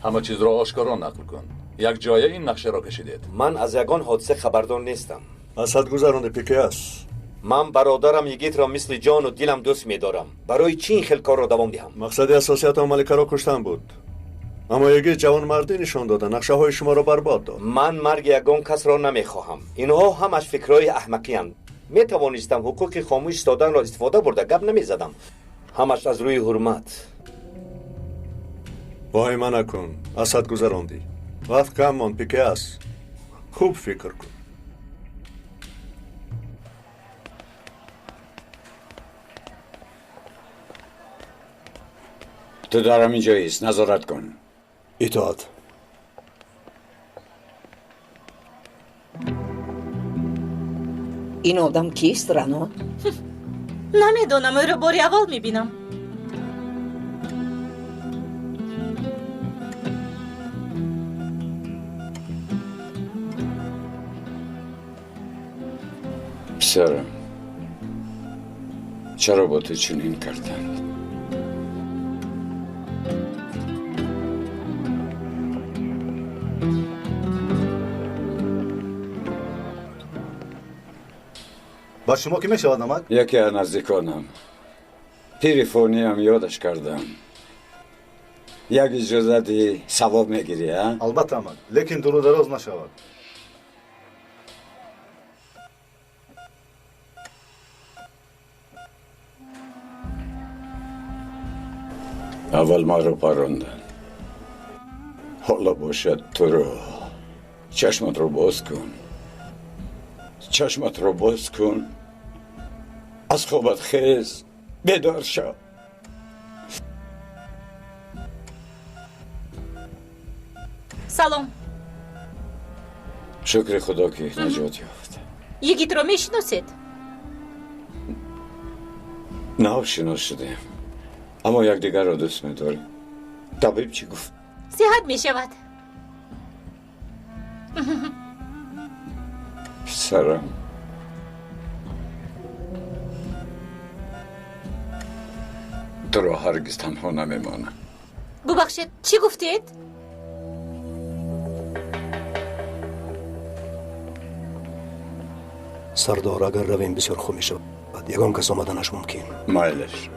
همه چیز را آشکارا نقل کن. یک جای این نقشه را کشیدید؟ من از یگان حادثه خبردار نیستم. از حد گذرانده پیکیاس. من برادرم یگیت را مثل جان و دلم دوست می‌دارم. برای چی این خیل کار را دوام دهم؟ مقصد اساسیت ملکه را کشتن بود. اما یگیت جوان مردی نشان داده، نقشه های شما را برباد داد. من مرگ یگان کس را نمیخواهم. اینها همش فکرای احمقی اند. میتوانستم حقوق خاموش دادن را استفاده برده گپ نمیزدم. همش از روی حرمت. واهمه نکن. از حد گذراندی. وقت کم ماند پیکیاس. خوب فکر کن. تو دارم اینجا ایست، نظارت کن. اطاعت. این آدم کیست رنا؟ نمیدونم، او رو باری اول میبینم. پسرم، چرا با تو چنین کردند؟ با شما که میشود نمک؟ یکی از نزدیکانم، پیریفونی هم یادش کردم. یک اجازتی ثواب میگیری ها؟ البته نمک، لیکن دور و دراز نشود. اول ما رو پراندن، حالا باشد تو رو. چشمت رو باز کن، چشمت رو باز کن، از خوابت خیز، بیدار شو. سلام. شکر خدا که نجات یافت. یگیت رو میشناسید؟ نه شناسیدیم، اما یکدیگر را دوست می‌داریم. طبیب چی گفت؟ صحت میشود. پسرم، تو را هرگز تنها نمیمانم. ببخشید چی گفتید؟ سردار اگر رویم بسیار خوب میشود. یگان کس آمدنش ممکن. مایلش.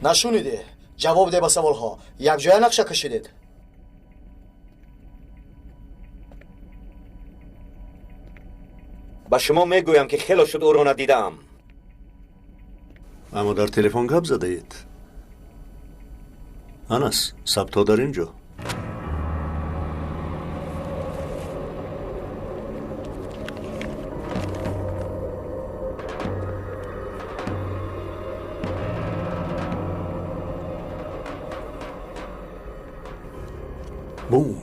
نشونیده. جواب ده به سوالها. یک جای نقشه کشیدید. با شما میگویم که خیلی شد او را ندیدم. اما در تلفن گپ زده اید. انس، ثبتا در اینجا. بوم.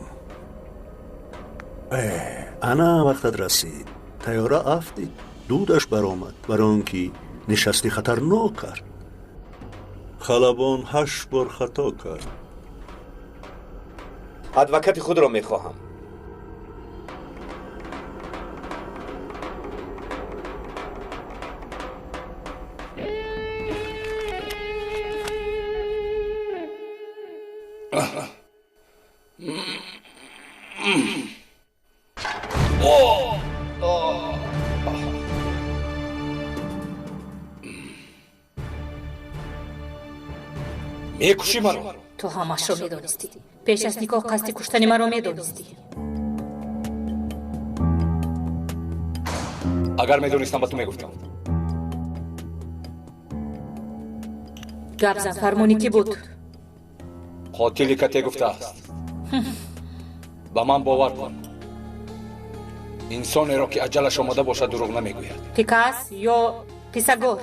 انا وقتت رسید. تیاره افتید. دودش برآمد برای آنکه نشستی خطرناک کرد. خلبان 8 بار خطا کرد. ادوکت خود را میخواهم. میکشی مرا. تو همش رو میدونستی. پیش از نکاح قصد کشتن مرا میدونستی. اگر میدونستم با تو میگفتم. گپ زن فرمانی کی بود؟ قاتلی که ته گفته است با من باور کن انسانی را که اجلش آمده باشد دروغ نمیگوید. پیکاس یا پیساگور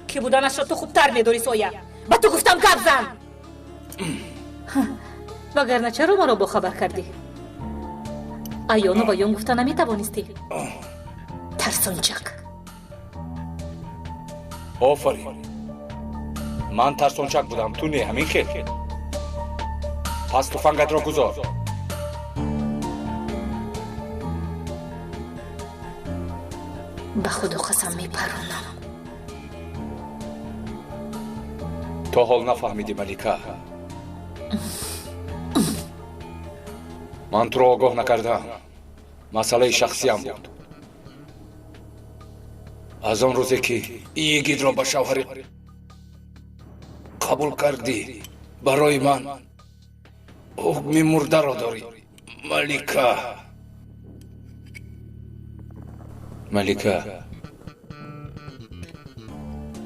که بودنش را تو خوبتر میداری سویا. با تو گفتم گپ زن. وگرنه چرا ما را با خبر کردی؟ آیانو با یون گفته نمیتوانستی؟ ترسونچک. آفرین. من ترسونچک بودم تو نه همین خیر. پس تفنگت را گذار. به خدا قسم میپرونم. تو حال نفهمیدی ملیکا. من تو را آگاه نکردم. مسئله شخصی هم بود. از آن روزی که یگید را به شوهر قبول کردی برای من حکم مرده را داری ملیکا. ملیکا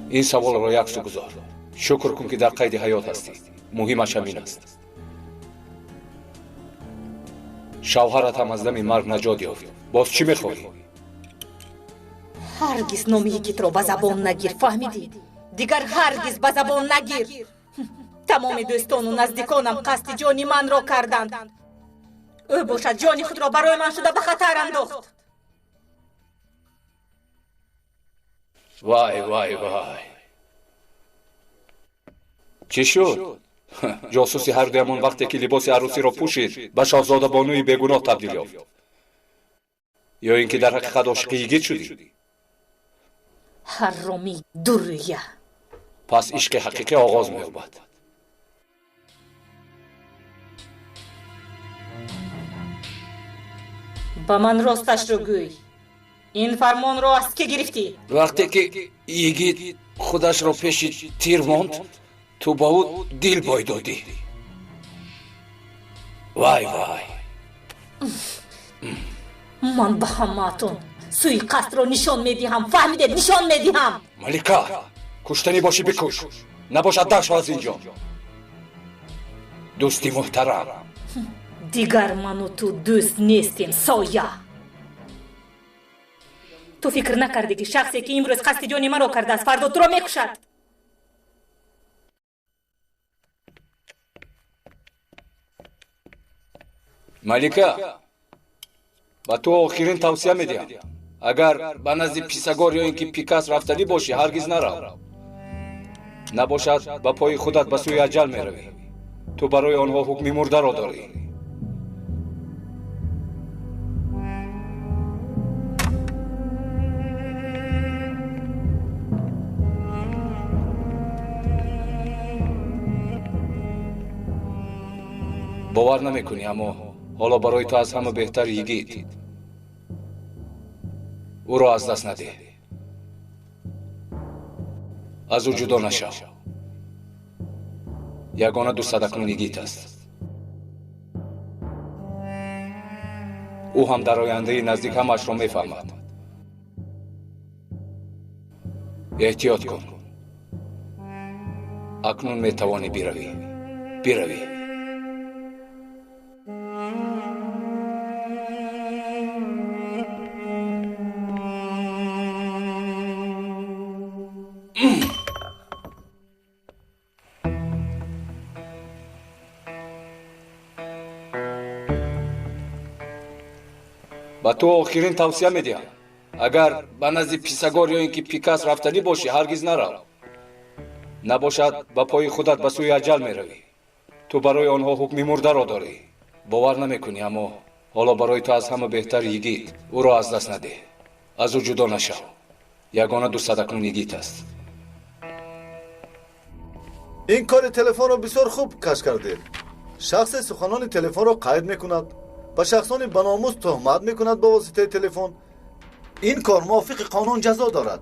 این سوال را یک سو گذار. شکر کن که در قید حیات هستی. مهمش همین است. شوهرت هم از دم مرگ نجات یافت. باز چی میخواهی؟ هرگز نام یکیت را به زبان نگیر. فهمیدی؟ دیگر هرگز به زبان نگیر. تمام دوستان و نزدیکانم قصد جانی من را کردند. او باشد جانی خود را برای من شده به خطر انداخت. وای وای وای چی شد؟ جاسوسی هر دویمان وقتی که لباس عروسی را پوشید به شاهزاده بانوی بیگناه تبدیل یافت یا اینکه در حقیقت عاشق یگید شدی؟ حرامی دوریه. پس عشق حقیقی آغاز می‌یابد. با من راستش رو گوی. این فرمان رو از که گرفتی؟ وقتی که یگید خودش را پیش تیر ماند تو با او دل بای دادی. وای وای من به همتون سوی قصد رو نشان میدیم. فهمیدید؟ نشان میدیم. ملیکا کشتنی باشی بکش. نباشد در شو از اینجا. دوستی محترم. دیگر من و تو دوست نیستیم سایه. تو فکر نکردی که شخصی که امروز قصد جانی من رو کرده است فردا تو را میکشد؟ ملیکا با تو آخرین توصیه میدیم. اگر به نزد پیساگور یا اینکه پیکاس رفتنی باشی هرگز نرو. نباشد با پای خودت به سوی اجل میروی. تو برای آنها حکم مرده را داری. باور نمیکنی اما حالا برای تو از همه بهتر یگید. او را از دست نده. از او جدا نشو. یگانه دوست اکنون یگید است. او هم در آینده نزدیک همش را میفهمد. احتیاط کن. اکنون میتوانی بروی. با تو آخرین توصیه میدیم. اگر به نزد پیساگور یا اینکه پیکاس رفتنی باشی هرگز نرو. نباشد با پای خودت به سوی اجل میروی. تو برای آنها حکم مرده را داری. باور نمیکنی اما حالا برای تو از همه بهتر یگید. او را از دست نده. از او جدا نشو. یگانه دوست اکنون یگید است. این کار تلفن رو بسیار خوب کش کرده. شخص سخنان تلفن رو قید میکند. با شخصان بناموس تهمت میکند با واسطه تلفن. این کار موافق قانون جزا دارد.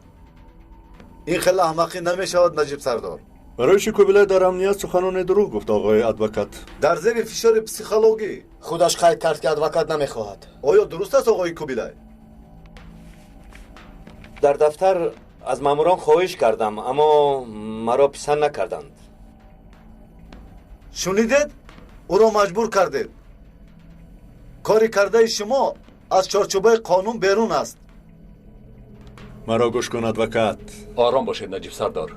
این خیلی احمقی نمیشود نجیب سردار. برای چی کوبیلای در امنیت سخنان دروغ گفت آقای ادوکات؟ در زیر فشار پسیخولوژی خودش قید کرد که ادوکات نمیخواهد. آیا درست است آقای کوبیلای؟ در دفتر از ماموران خواهش کردم اما مرا پسند نکردند. شنیدید؟ او را مجبور کردید. کاری کرده شما از چارچوبه قانون بیرون است. مرا گوش کن ادوکات. آرام باشید نجیب سردار.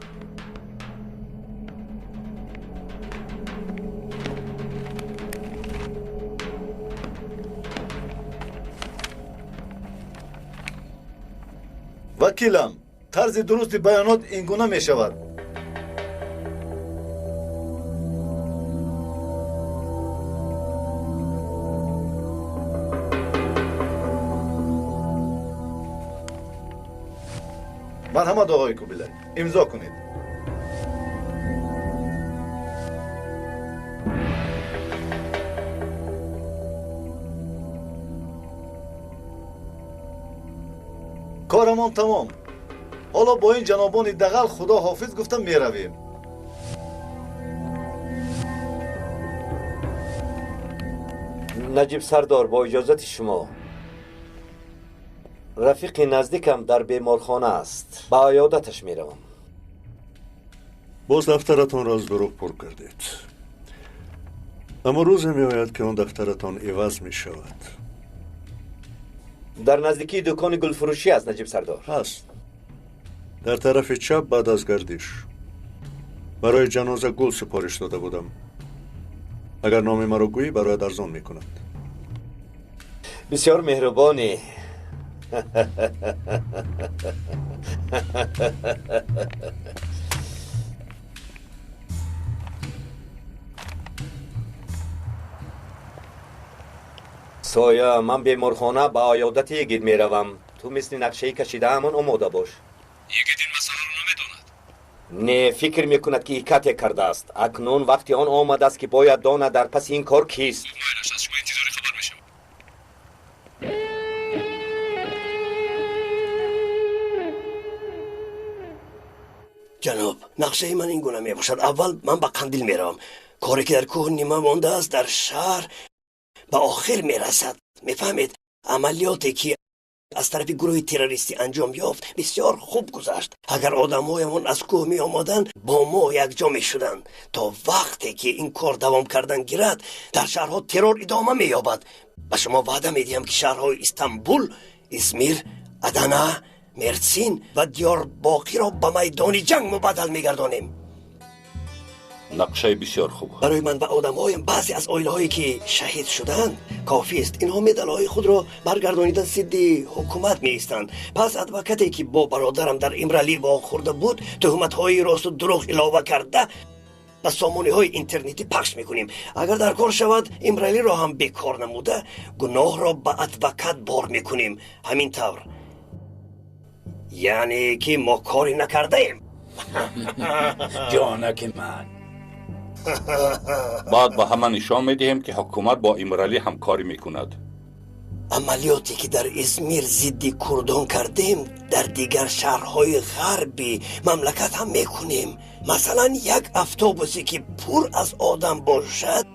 وکیلم، طرز درست بیانات این گونه می شود. مرحمت آقای کوبیلک، امضا کنید. کارمان تمام. حالا با این جنابان دغل خدا حافظ گفتم می رویم. نجیب سردار با اجازت شما، رفیق نزدیکم در بیمارخانه است، با عیادتش می روم. باز دفترتان را از دروغ پر کردید. اما روزی می آید که اون دفترتان عوض می شود. در نزدیکی دکان گل فروشی است نجیب سردار. هست. در طرف چپ بعد از گردش. برای جنازه گل سپارش داده بودم. اگر نام مرا گویی برایت ارزان می کند. بسیار مهربانی. سویا، من بیمارخانه با عیادت یگید می روم. تو مثل نقشه کشیده همان آماده باش. یگید این مسئله رو نمیداند. نه، فکر میکند که ایکت کرده است. اکنون وقتی آن آمده است که باید داند در پس این کار کیست. مایلش از شما انتظار خبر میشم. جناب، نقشه من این گونه می باشد. اول من به قندیل می روم. کاری که در کوه نیمه مانده است در شهر به آخر می رسد. می فهمید؟ عملیاتی که از طرف گروه تروریستی انجام یافت بسیار خوب گذشت. اگر آدمایمان از کوه می آمدن با ما یک جا می شدن. تا وقتی که این کار دوام کردن گیرد در شهرها ترور ادامه می یابد. به شما وعده می دهم که شهرهای استانبول، ازمیر، ادنا، مرسین و دیار باقی را به میدان جنگ مبدل می گردانیم. نقشه بسیار خوب. برای من و آدم‌هایم بعضی از عائله‌هایی که شهید شدند کافی است. اینها مدال‌های خود را برگردانیدن ضد حکومت می‌ایستند. پس ادوکاتی که با برادرم در امرالی واخورده بود تهمت‌های راست و دروغ علاوه کرده و سامانه‌های اینترنتی پخش می‌کنیم. اگر در کار شود امرالی را هم بیکار نموده گناه را به ادوکات بار می‌کنیم. همین طور یعنی که ما کاری نکرده ایم. جانک من. بعد به همه نشان میدهیم که حکومت با امرالی همکاری میکند. عملیاتی که در ازمیر ضد کردان کردیم در دیگر شهرهای غربی مملکت هم میکنیم. مثلا یک اتوبوسی که پر از آدم باشد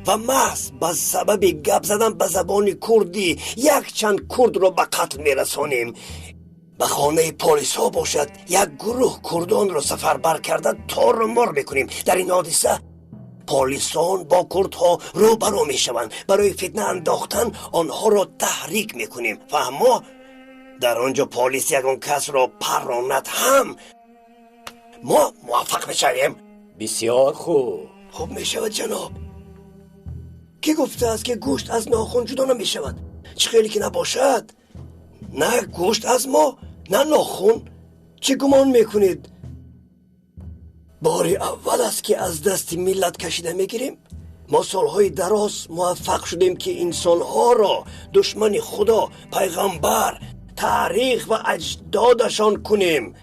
و محض به سبب گپ زدن به زبان کردی یک چند کرد را به قتل میرسانیم. به خانه پلیس ها باشد یک گروه کردان را سفربر کرده تار و مار میکنیم. در این حادثه پلیسان با کردها روبرو میشوند. برای فتنه انداختن آنها را تحریک میکنیم. فهمو؟ در آنجا پلیس یگان کس را پراند هم ما موفق میشویم. بسیار خوب. خوب میشود جناب. کی گفته است که گوشت از ناخن جدا نمیشود؟ چه خیلی که نباشد. نه گوشت از ما نه ناخن. چه گمان میکنید باری اول است که از دست ملت کشیده میگیریم؟ ما سالهای دراز موفق شدیم که انسانها را دشمن خدا، پیغمبر، تاریخ و اجدادشان کنیم.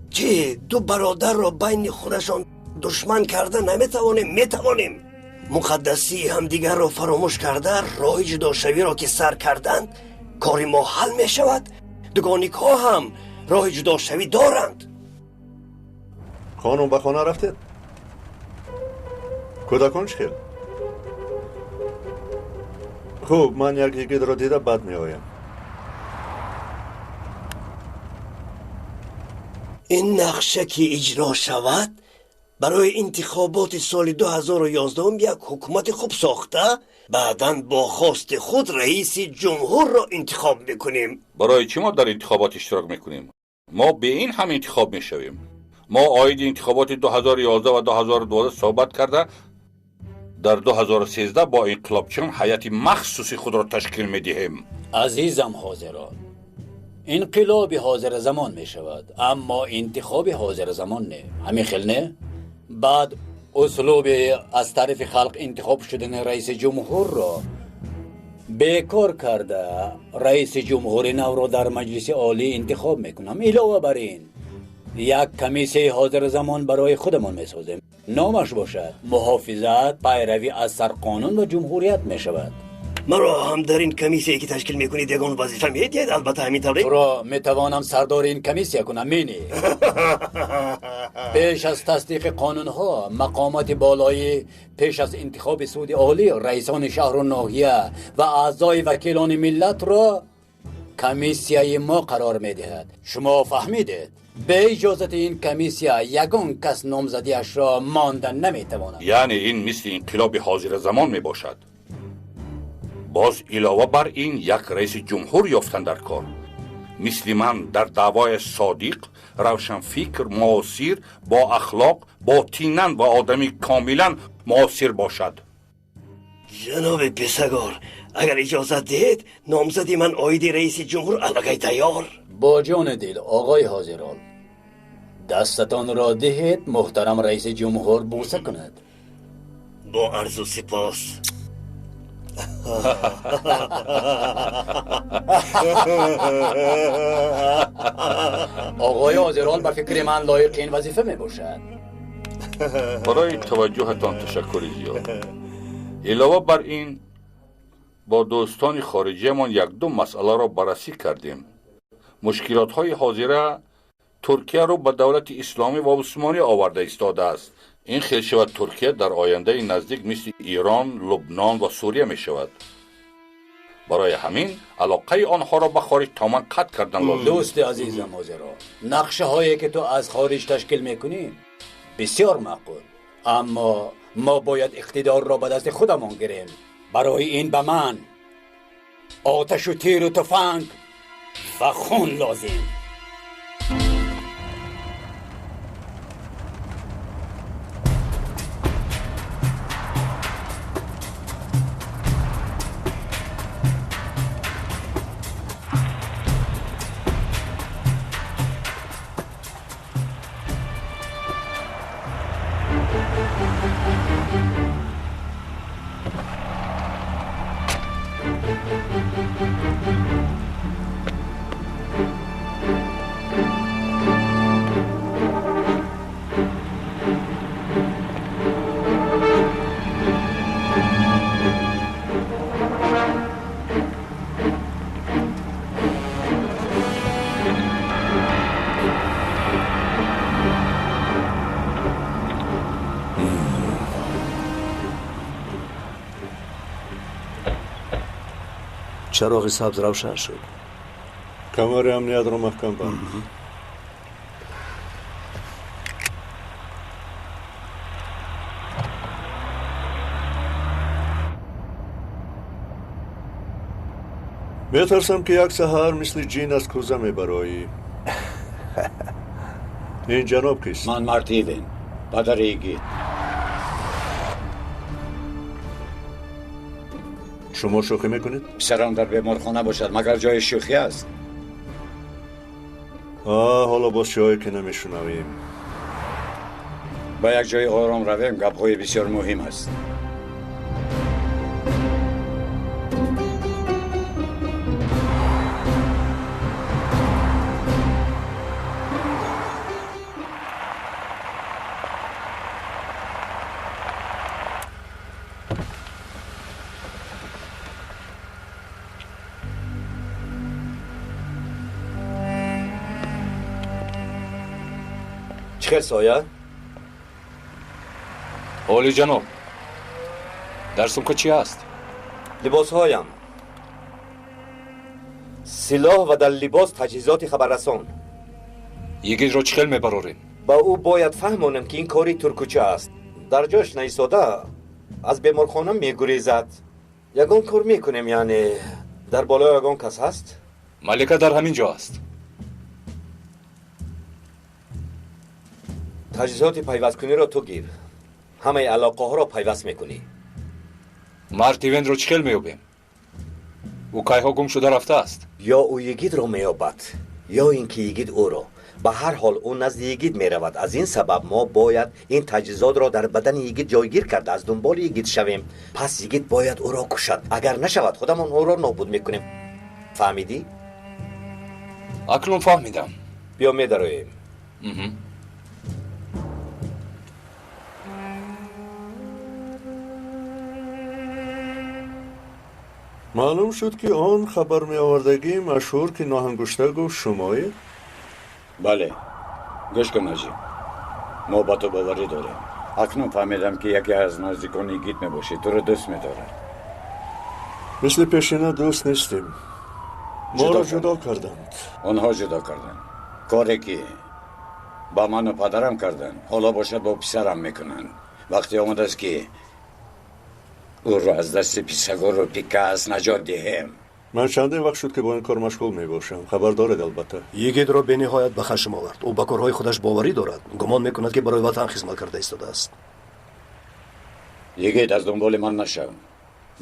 چه دو برادر را بین خودشان دشمن کرده نمیتوانیم؟ میتوانیم. مقدسی همدیگر را فراموش کرده راه جداشوی را که سر کردند کاری ما حل می شود. دوگانیک ها هم راه جداشوی دارند. خانم به خانه رفتید؟ کودکان چخیل؟ خوب، من یک یگید را دیده بعد می آیم. این نقشه که اجرا شود برای انتخابات سال 2011 یک حکومت خوب ساخته بعداً با خواست خود رئیس جمهور را انتخاب میکنیم. برای چی ما در انتخابات اشتراک میکنیم؟ ما به این هم انتخاب میشویم. ما آید انتخابات 2011 و 2012 صحبت کرده در 2013 با انقلابچیان هیئت مخصوصی خود را تشکیل میدهیم. عزیزم حاضران، انقلاب حاضر زمان می شود اما انتخاب حاضر زمان نه. همین خیل نه؟ بعد اسلوب از طرف خلق انتخاب شدن رئیس جمهور را بیکار کرده رئیس جمهور نو را در مجلس عالی انتخاب میکنم. علاوه بر این یک کمیسیه حاضر زمان برای خودمان میسازیم. نامش باشد محافظت پیروی از سرقانون و جمهوریت میشود. مرا هم در این کمیسیه که تشکیل میکنید یگان وظیفه میدید؟ البته همین طوری تو را میتوانم سردار این کمیسیه کنم. مینی پیش از تصدیق قانون ها مقامات بالایی پیش از انتخاب سود عالی رئیسان شهر و ناحیه و اعضای وکیلان ملت را کمیسیه ما قرار میدهد. شما فهمیدید؟ به اجازت این کمیسیه یگان کس نامزدیش را ماندن نمیتواند. یعنی این مثل انقلاب حاضر زمان می باشد. باز علاوه بر این یک رئیس جمهور یافتن در کار مثل من در دعوای صادق، روشنفکر، معاصر، با اخلاق، باطیناً و آدمی کاملا معاصر باشد. جناب پسگار، اگر اجازت دهید نامزدی من آید رئیس جمهور الگی تیار. با جان دل آقای حاضران، دستتان را دهید محترم رئیس جمهور بوسه کند. با عرض و سپاس. آقای حاضران به فکر من لایق این وظیفه می باشد. برای توجهتان تشکر زیاد. علاوه بر این با دوستان خارجی من یک دو مسئله را بررسی کردیم. مشکلات های حاضره ترکیه رو به دولت اسلامی و عثمانی آورده ایستاده است. این خیل شود ترکیه در آینده نزدیک مثل ایران، لبنان و سوریه می شود. برای همین علاقه آنها را به خارج تماما قطع کردن لازم. دوست عزیزم حاضران، نقشه هایی که تو از خارج تشکیل میکنی بسیار معقول، اما ما باید اقتدار را به دست خودمان گیریم. برای این به من آتش و تیر و تفنگ و خون لازم. چراغ سبز روشن شد. کمر امنیت رو محکم بند. میترسم که یک سحر مثل جین از کوزه میبرایی. این جناب کیست؟ من مارتیوین، پدر ایگید. شما شوخی میکنید؟ پسران در بیمارخانه باشد مگر جای شوخی است؟ حالا باز شایی که نمیشنویم. با یک جای آرام رویم، گپ‌های بسیار مهم است. چخیر سایه؟ اولی جناب، در سمکه چی است؟ لباس هایم، سلاح و در لباس تجهیزات خبررسان. یگید رو چخیل میبروریم؟ با او باید فهمونم که این کاری ترکوچه است. در جاش نیستاده از بیمارخانه میگریزد. یگان کار میکنیم، یعنی در بالا یگان کس هست؟ ملکه در همین جا است. تجهیزات پیوست کنی را تو گیر. همه علاقه ها را پیوست میکنی. مرد ایون رو چکل میوبیم؟ او کایها گم شده رفته است. یا او یگید را میابد یا اینکه یگید او را. به هر حال او نزد یگید میرود. از این سبب ما باید این تجهیزات را در بدن یگید جایگیر کرده از دنبال یگید شویم. پس یگید باید او را کشد. اگر نشود خودمان او را نابود میکنیم. فهمیدی؟ اکنون فهمیدم. بیا میدرویم. معلوم شد که آن خبر می آوردگی مشهور که ناهنگشته گفت شمایی؟ بله، گوش کن نجیب، ما با تو باوری داریم. اکنون فهمیدم که یکی از نزدیکان یگید می باشی، تو رو دوست می داره. مثل پیشینه دوست نیستیم. ما را جدا کردند. آنها جدا کردن. کاری که با من و پدرم کردن حالا باشد با پسرم میکنن. وقتی آمده است که او را از دست پیسگور و پیکاس نجات دهیم. من چندین وقت شد که با این کار مشغول می باشم. خبر دارد البته. یگید را به نهایت به خشم آورد. او به کارهای خودش باوری دارد. گمان میکند که برای وطن خدمت کرده ایستاده است. یگید از دنبال من نشو.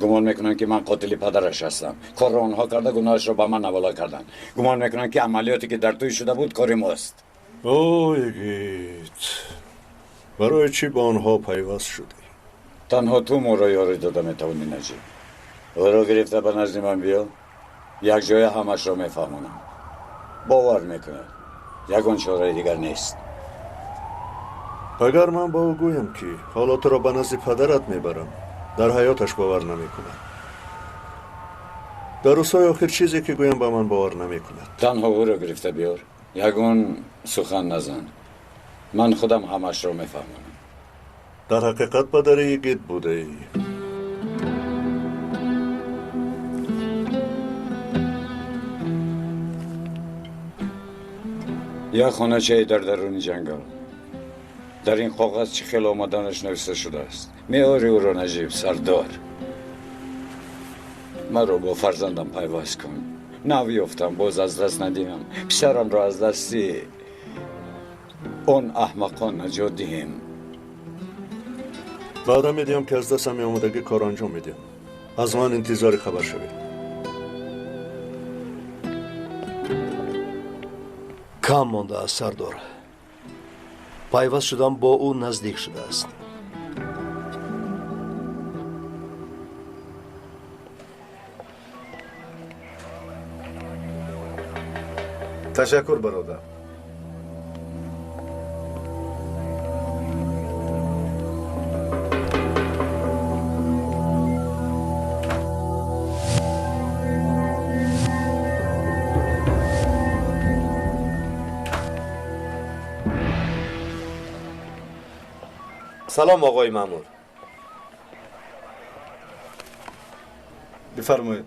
گمان میکنن که من قاتل پدرش هستم. کار را آنها کرده، گناهش را به من حواله کردن. گمان میکنن که عملیاتی که در توی شده بود کار ماست. اوه یگید، برای چی با آنها پیوست شدی؟ تنها تو ما را یاری داده میتوانی نجیب. او را گرفته به نزد من بیا، یک جای همش را میفهمونم. باور میکند یگان چاره دیگر نیست. اگر من با او گویم که حالا تو را به نزد پدرت میبرم، در حیاتش باور نمیکند. در روزهای آخر چیزی که گویم به من باور نمیکند. تنها او را گرفته بیار، یگان سخن نزن. من خودم همش را میفهمونم. در حقیقت پدر یگید بوده ای. یک خانه چه در درون جنگل. در این کاغذ چه خیلی آمدنش نوشته شده است. میاری او را نجیب سردار. من رو با فرزندم پیوست کن. نویافتم باز از دست ندیم. پسرم را از دستی اون احمقان نجات دهیم. بعدا میدیم که از دستم آمدگی کار انجام میدیم. از من انتظار خبر شوید. کم مانده است سردار. پیوست شدن با او نزدیک شده است. تشکر برادر. سلام آقای مامور. بفرمایید.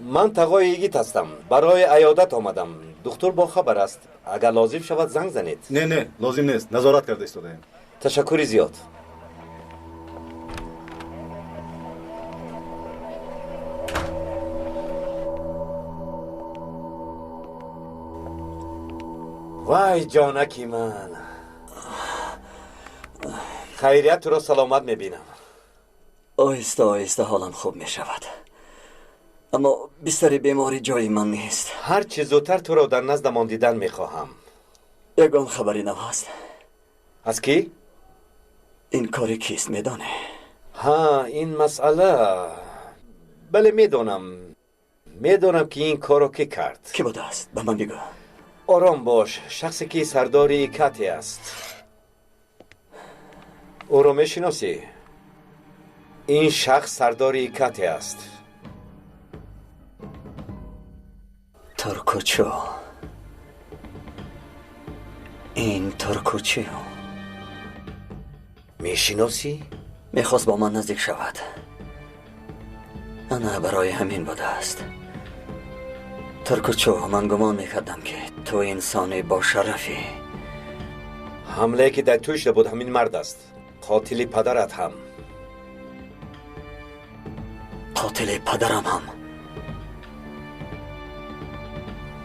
من تقای یگید هستم. برای عیادت آمدم. دکتر با خبر است. اگر لازم شود زنگ زنید. نه لازم نیست. نظارت کرده ایستاده‌ایم. تشکری زیاد. وای جانکی من. خیریت تو را سلامت میبینم. آهسته آهسته حالم خوب میشود، اما بستر بیماری جای من نیست. هر چه زودتر تو را در نزدمان دیدن میخواهم. یگان خبری نواست. از کی؟ این کاری کیست میدانه؟ ها این مسئله. بله میدانم که این کارو کی کرد. کی بوده است؟ به من بگو. آرام باش. شخصی که سرداری کتی است. او رو میشناسی؟ این شخص سرداری کتی است. ترکوچو. این ترکوچو میشناسی؟ میخواست با من نزدیک شود. نه برای همین بوده است. ترکوچو من گمان میکردم که تو انسانی با شرفی. حمله که در توی شده بود همین مرد است. قاتل پدرت هم. قاتل پدرم هم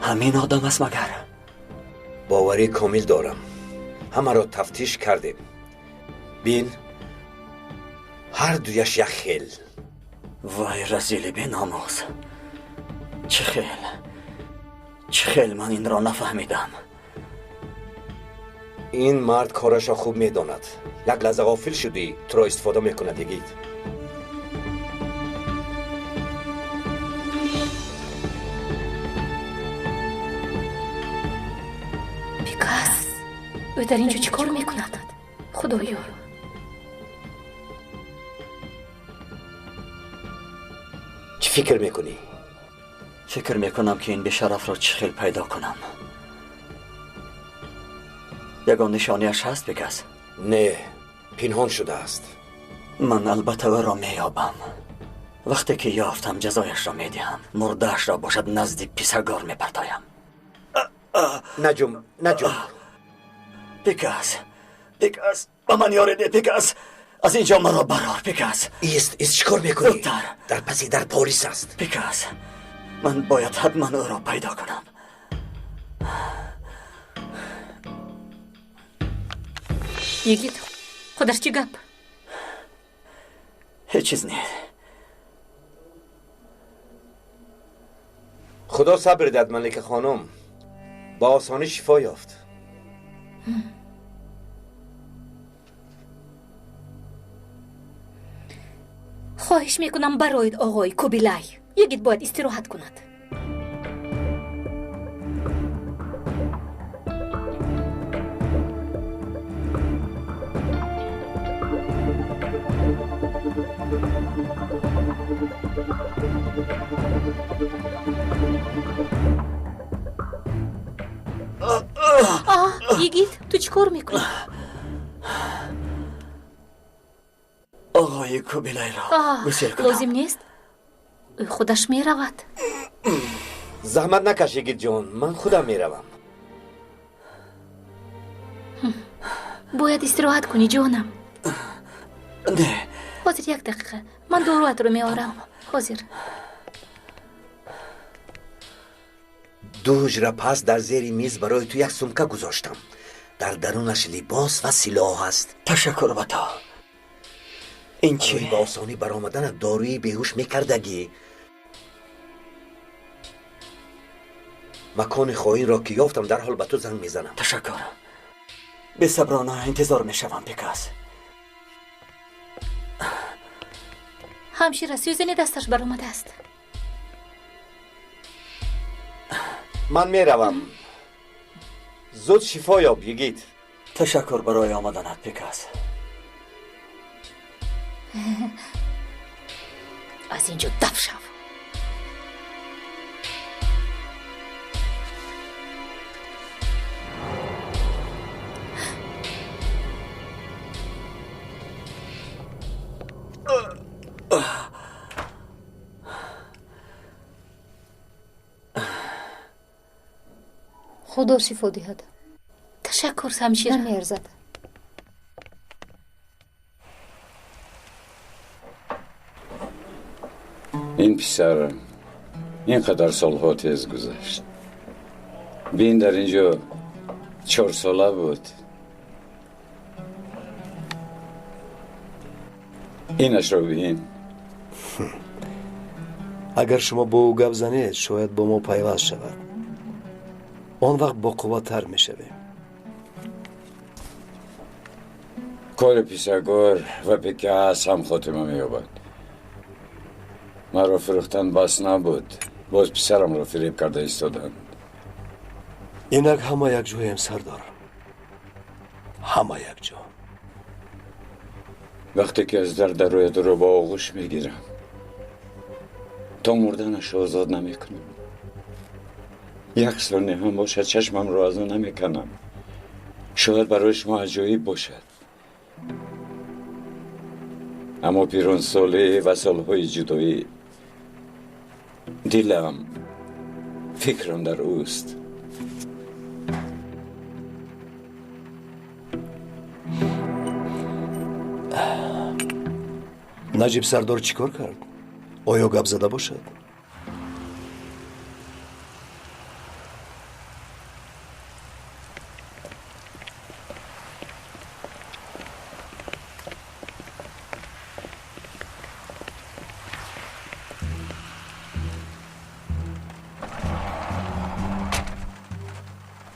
همین آدم است مگر؟ باوری کامل دارم. همه را تفتیش کردیم. بین هر دویش یک خیل. وای رزیل بی ناموس. چه خیل من این را نفهمیدم. این مرد کارش را خوب میداند. یک لحظه غافل شدی تو را استفاده میکند دیگید. پیکاس او در اینجا چی کار میکند؟ خدایا چی فکر میکنی؟ فکر میکنم که این بی‌شرف را چه خیل پیدا کنم. یگان نشانیش هست پیکاس؟ نه، پنهان شده است. من البته او را میابم. وقتی که یافتم جزایش را میدهم. مردهش را باشد نزد پیسگار میپرتایم. نجوم پیکاس با من یاری ده پیکاس. از اینجا مرا برار پیکاس. ایست چیکار میکنی؟ در پسی در پلیس است. پیکاس من باید حتما او را پیدا کنم. یگید خودش چی گپ؟ هیچ چیز نیست. خدا صبر داد ملک خانم. با آسانی شفا یافت. خواهش میکنم برایت آقای کوبیلای یگید باید استراحت کند. یگید تو چی کار میکنی؟ آقای کوبیلای را گسیل کنم. لازم نیست. خودش میرود. زحمت نکش یگید جان. من خودم میروم. باید استراحت کنی جانم. نه. حاضر یک دقیقه. من داروت رو میارم. حاضر. 2 حجره پس در زیر میز برای تو یک سمکه گذاشتم. در درونش لباس و سلاح است. تشکر به تو. این چی؟ به آسانی برآمدن داروی بیهوش میکردگی. مکان خواهی را که یافتم در حال به تو زنگ میزنم. تشکر. به صبرانه انتظار میشوم پیکاس. همشیره سوزن دستش برآمده است. من میروم. زود شفا یاب یگید. تشکر برای آمدنت پیکاس. از اینجا دف شو. خدا شفا دهد. تشکر همشیره. نمیارزد. این پسر اینقدر سالها تیز گذشت. بین در اینجا 4 ساله بود. اینش رو بین. اگر شما با او گپ زنید شاید با ما پیوست شود. آن وقت با قوت‌تر میشویم. کار پیسگار و پیکاس هم خاتمه مییابد. مرا فروختن بس نبود. باز پسرم را فریب کرده ایستادند. اینک همه یک جویم سردار. همه یک جا. وقتی که از در روی رو با آغوش میگیرم تا مردنش آزاد نمیکنم. یک ثانیه هم باشد چشمم را از اون نمیکنم. شاید برای شما عجایب باشد، اما پیران ساله و سالهای جدایی دلم فکرم در اوست. наҷиб сардор чӣ кор кард? оё гап зада бошад?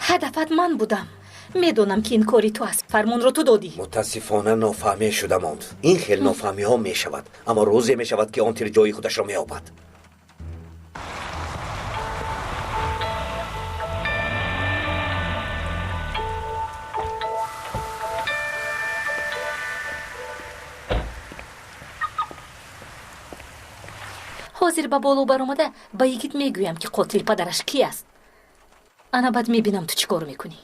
ҳадафат ман будам. медонам ки ин кори ту аст. фармонро ту додӣ. мутаассифона нофаҳмие шуда монд. ин хел нофаҳмиҳо мешавад, аммо рӯзе мешавад ки он тир ҷои худашро меёбад. ҳозир ба боло баромада ба йигит мегӯям ки қотил падараш ки аст. ана баъд мебинам ту чӣ кор мекунӣ.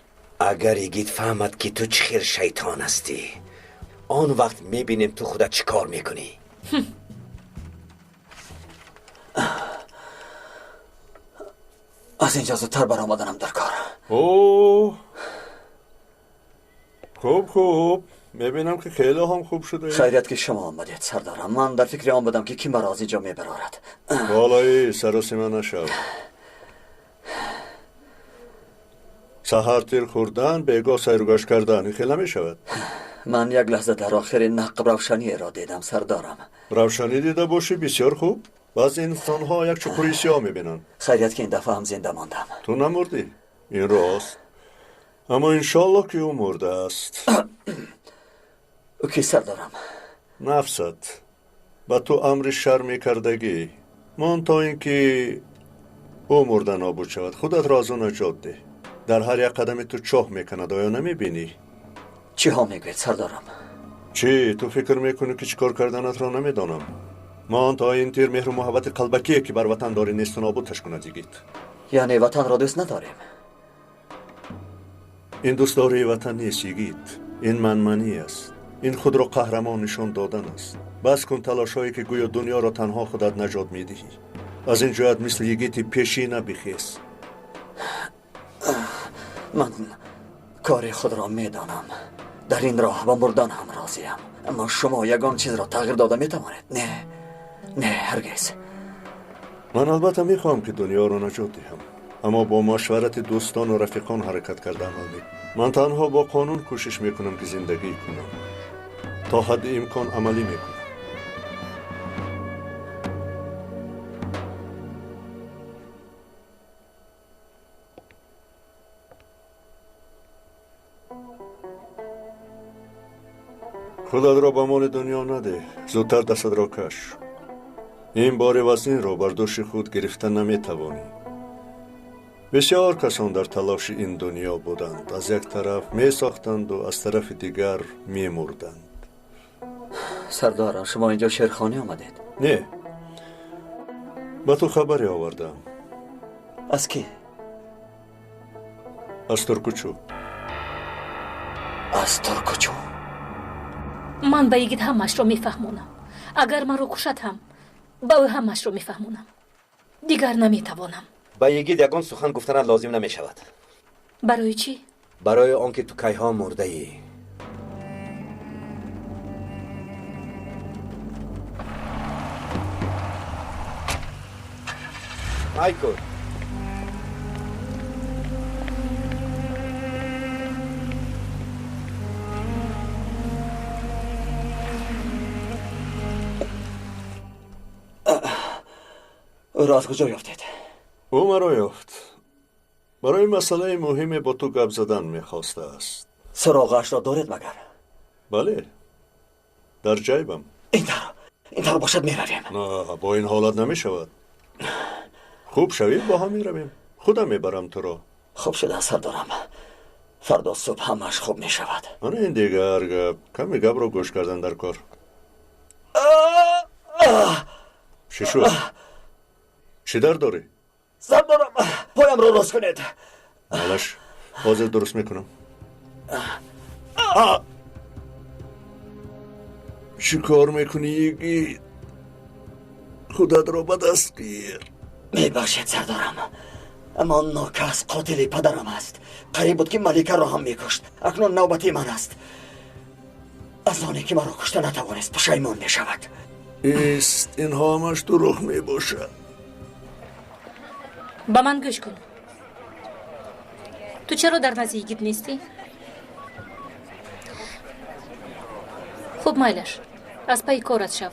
агар йигит фаҳмад ки ту чӣ хел шайтон ҳастӣ, он вақт мебинем ту худат чӣ кор мекунӣ. аз инҷо зудтар баромаданам дар кор. хуб мебинам ки хеле ҳам хуб шуда. хайрият ки шумо омадед сардорам. ман дар фикри он будам ки кӣ маро аз инҷо мебарорад. болои саросима нашав. саҳар тир хӯрдан, бегоҳ сайругашт кардан ин хел намешавад. ман як лаҳза дар охирин нақб равшаниеро дидам сардорам. равшанӣ дида бошӣ бисёр хуб. баъзе инсонҳо як чуқури сиёҳ мебинанд. хайрият ки ин дафъа ҳам зинда мондам. ту намурдӣ, ин рост. аммо иншоллоҳ ки ӯ мурдааст. ӯ ки сардорам? нафсат ба ту амри шар мекардагӣ. мон то ин ки ӯ мурда нобуд шавад, худатро аз ӯ наҷот диҳ. дар ҳар як қадами ту чоҳ мекунад, оё намебинӣ? чиҳо мегӯед сардорам? чӣ ту фикр мекунӣ ки чӣ кор карданатро намедонам? мон то ин тир меҳру муҳаббати қалбакие ки бар ватан дорӣ несту нобудаш кунад йигит. яъне ватанро дӯст надорем? ин дӯстдории ватан нест йигит, ин манманӣ аст. ин худро қаҳрамон нишон додан аст. бас кун талошҳое ки гӯё дуньёро танҳо худат наҷот медиҳӣ. аз ин ҷоҳат мисли йигити пешина бихез. ман кори худро медонам. дар ин роҳ ба мурдан ҳам розиам. аммо шумо ягон чизро тағйир дода метавонед? не ҳаргиз. ман албатта мехоҳам ки дуньёро наҷот диҳам, аммо бо машварати дӯстону рафиқон ҳаракат карда амал мекунам. ман танҳо бо қонун кӯшиш мекунам ки зиндагӣ кунам. то ҳадди имкон амалӣ мекунам. худатро ба моли дуньё надеҳ, зудтар дастатро каш. ин бори вазнинро бар дӯши худ гирифта наметавонӣ. бисёр касон дар талоши ин дуньё буданд, аз як тараф месохтанду аз тарафи дигар мемурданд. сардорам, шумо инҷо шерхонӣ омадед? не, ба ту хабаре овардам. аз кӣ? аз туркучу. аз туркучу? ман ба йигит ҳамаашро мефаҳмонам. агар маро кушад ҳам ба ӯ ҳамаашро мефаҳмонам. дигар наметавонам. ба йигит ягон сухан гуфтанат лозим намешавад. барои чӣ? барои он ки ту кайҳо мурдаӣ. майкл, ӯро аз куҷо ёфтед? ӯ маро ёфт. барои масъалаи муҳиме бо ту гап задан мехостааст. суроғашро доред магар? бале, дар ҷайбам. ин таро бошад меравем. на, бо ин ҳолат намешавад. хуб шавид бо ҳам меравем. худам мебарам туро. хуб шудааст сардорам. фардо субҳ ҳамааш хуб мешавад. ана ин дигар гап. каме гапро гӯш кардан дар кор. чӣ шуд? чӣ дард дорӣ? сардорам, поямро рост кунед. малаш, ҳозир дуруст мекунам. чӣ кор мекунӣ йигит? худатро ба даст гир. мебахшед сардорам, аммо нокас қотили падарам аст. қариб буд ки маликаро ҳам мекушт. акнун навбати ман аст. аз оне ки маро кушта натавонист пушаймон мешавад. است اینها همش دروغ می باشد. با من گوش کن. تو چرا در نزدیکیت نیستی؟ خوب مایلش از پای کارت شو.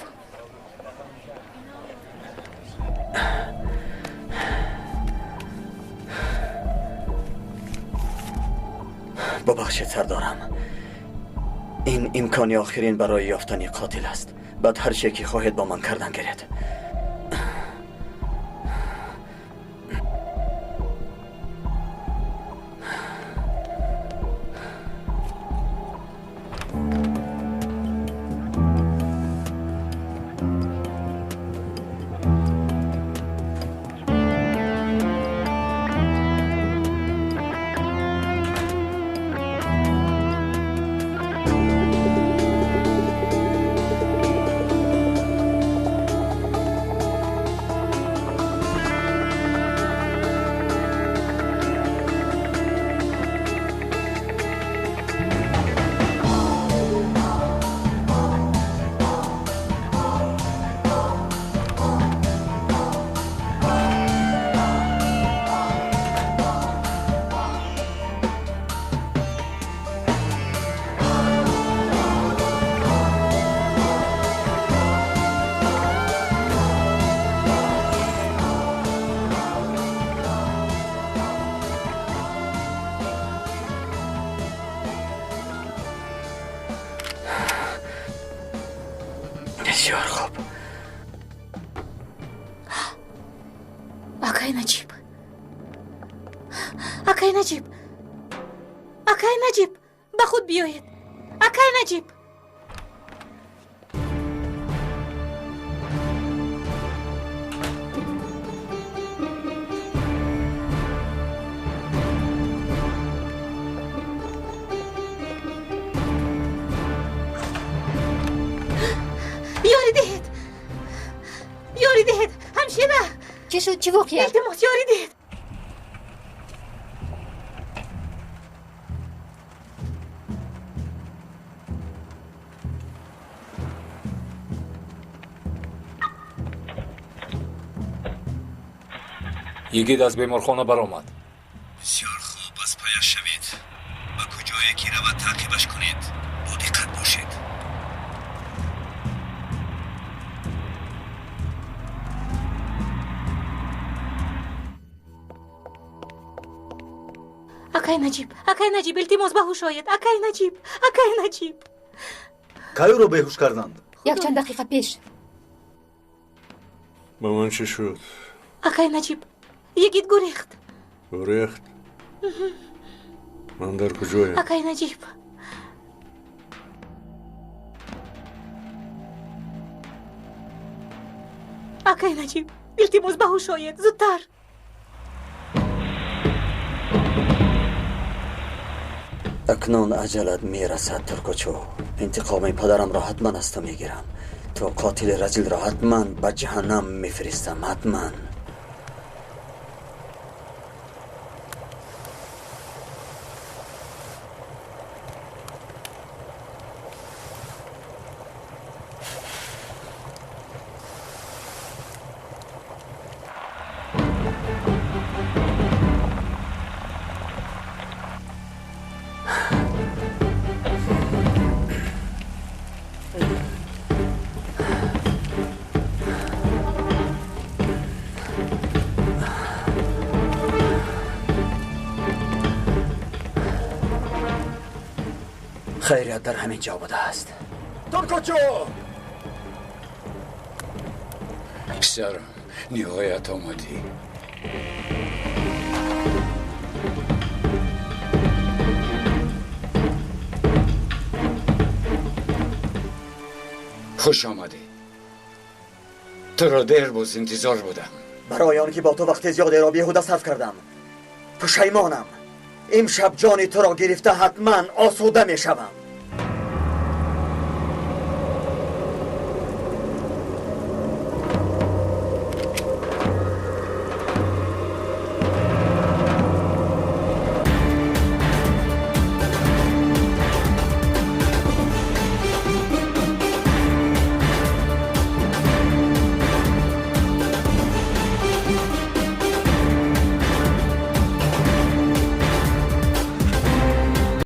ببخشید سردارم، این امکانی آخرین برای یافتن قاتل است. بعد هر چی که خواهید با من کردن گرید. بسیار خوب. آقای نجیب، آقای نجیب، آقای نجیب، به خود بیایید. آقای نجیب. یاری دهید همشیره. چه شد؟ چه واقعیت؟ التماس یاری دهید. یگید از بیمارخانه برآمد. بسیار خوب، از پایش شوید. با کجایی که رود تعقیبش کنید. با دقت باشید. آقای نجیب التماس بهوش آید. آقای نجیب. کایو رو بهوش کردند؟ یک چند دقیقه پیش. با من چه شد؟ آقای نجیب یگید گریخت؟ من در کجایم؟ آقای نجیب. آقای نجیب التماس بهوش آید زودتر. اکنون عجلت میرسد ترکچو. انتقام پدرم را حتما از تو میگیرم. تو قاتل رجل را حتما به جهنم میفرستم. حتما. خیریت در همین جا بوده است. ترکچو! پسرم نهایت آمدی. خوش آمدی. تو را دیر باز انتظار بودم. برای آن که با تو وقت زیادی را بیهوده صرف کردم پشیمانم. امشب جان تو را گرفته حتما آسوده می شوم.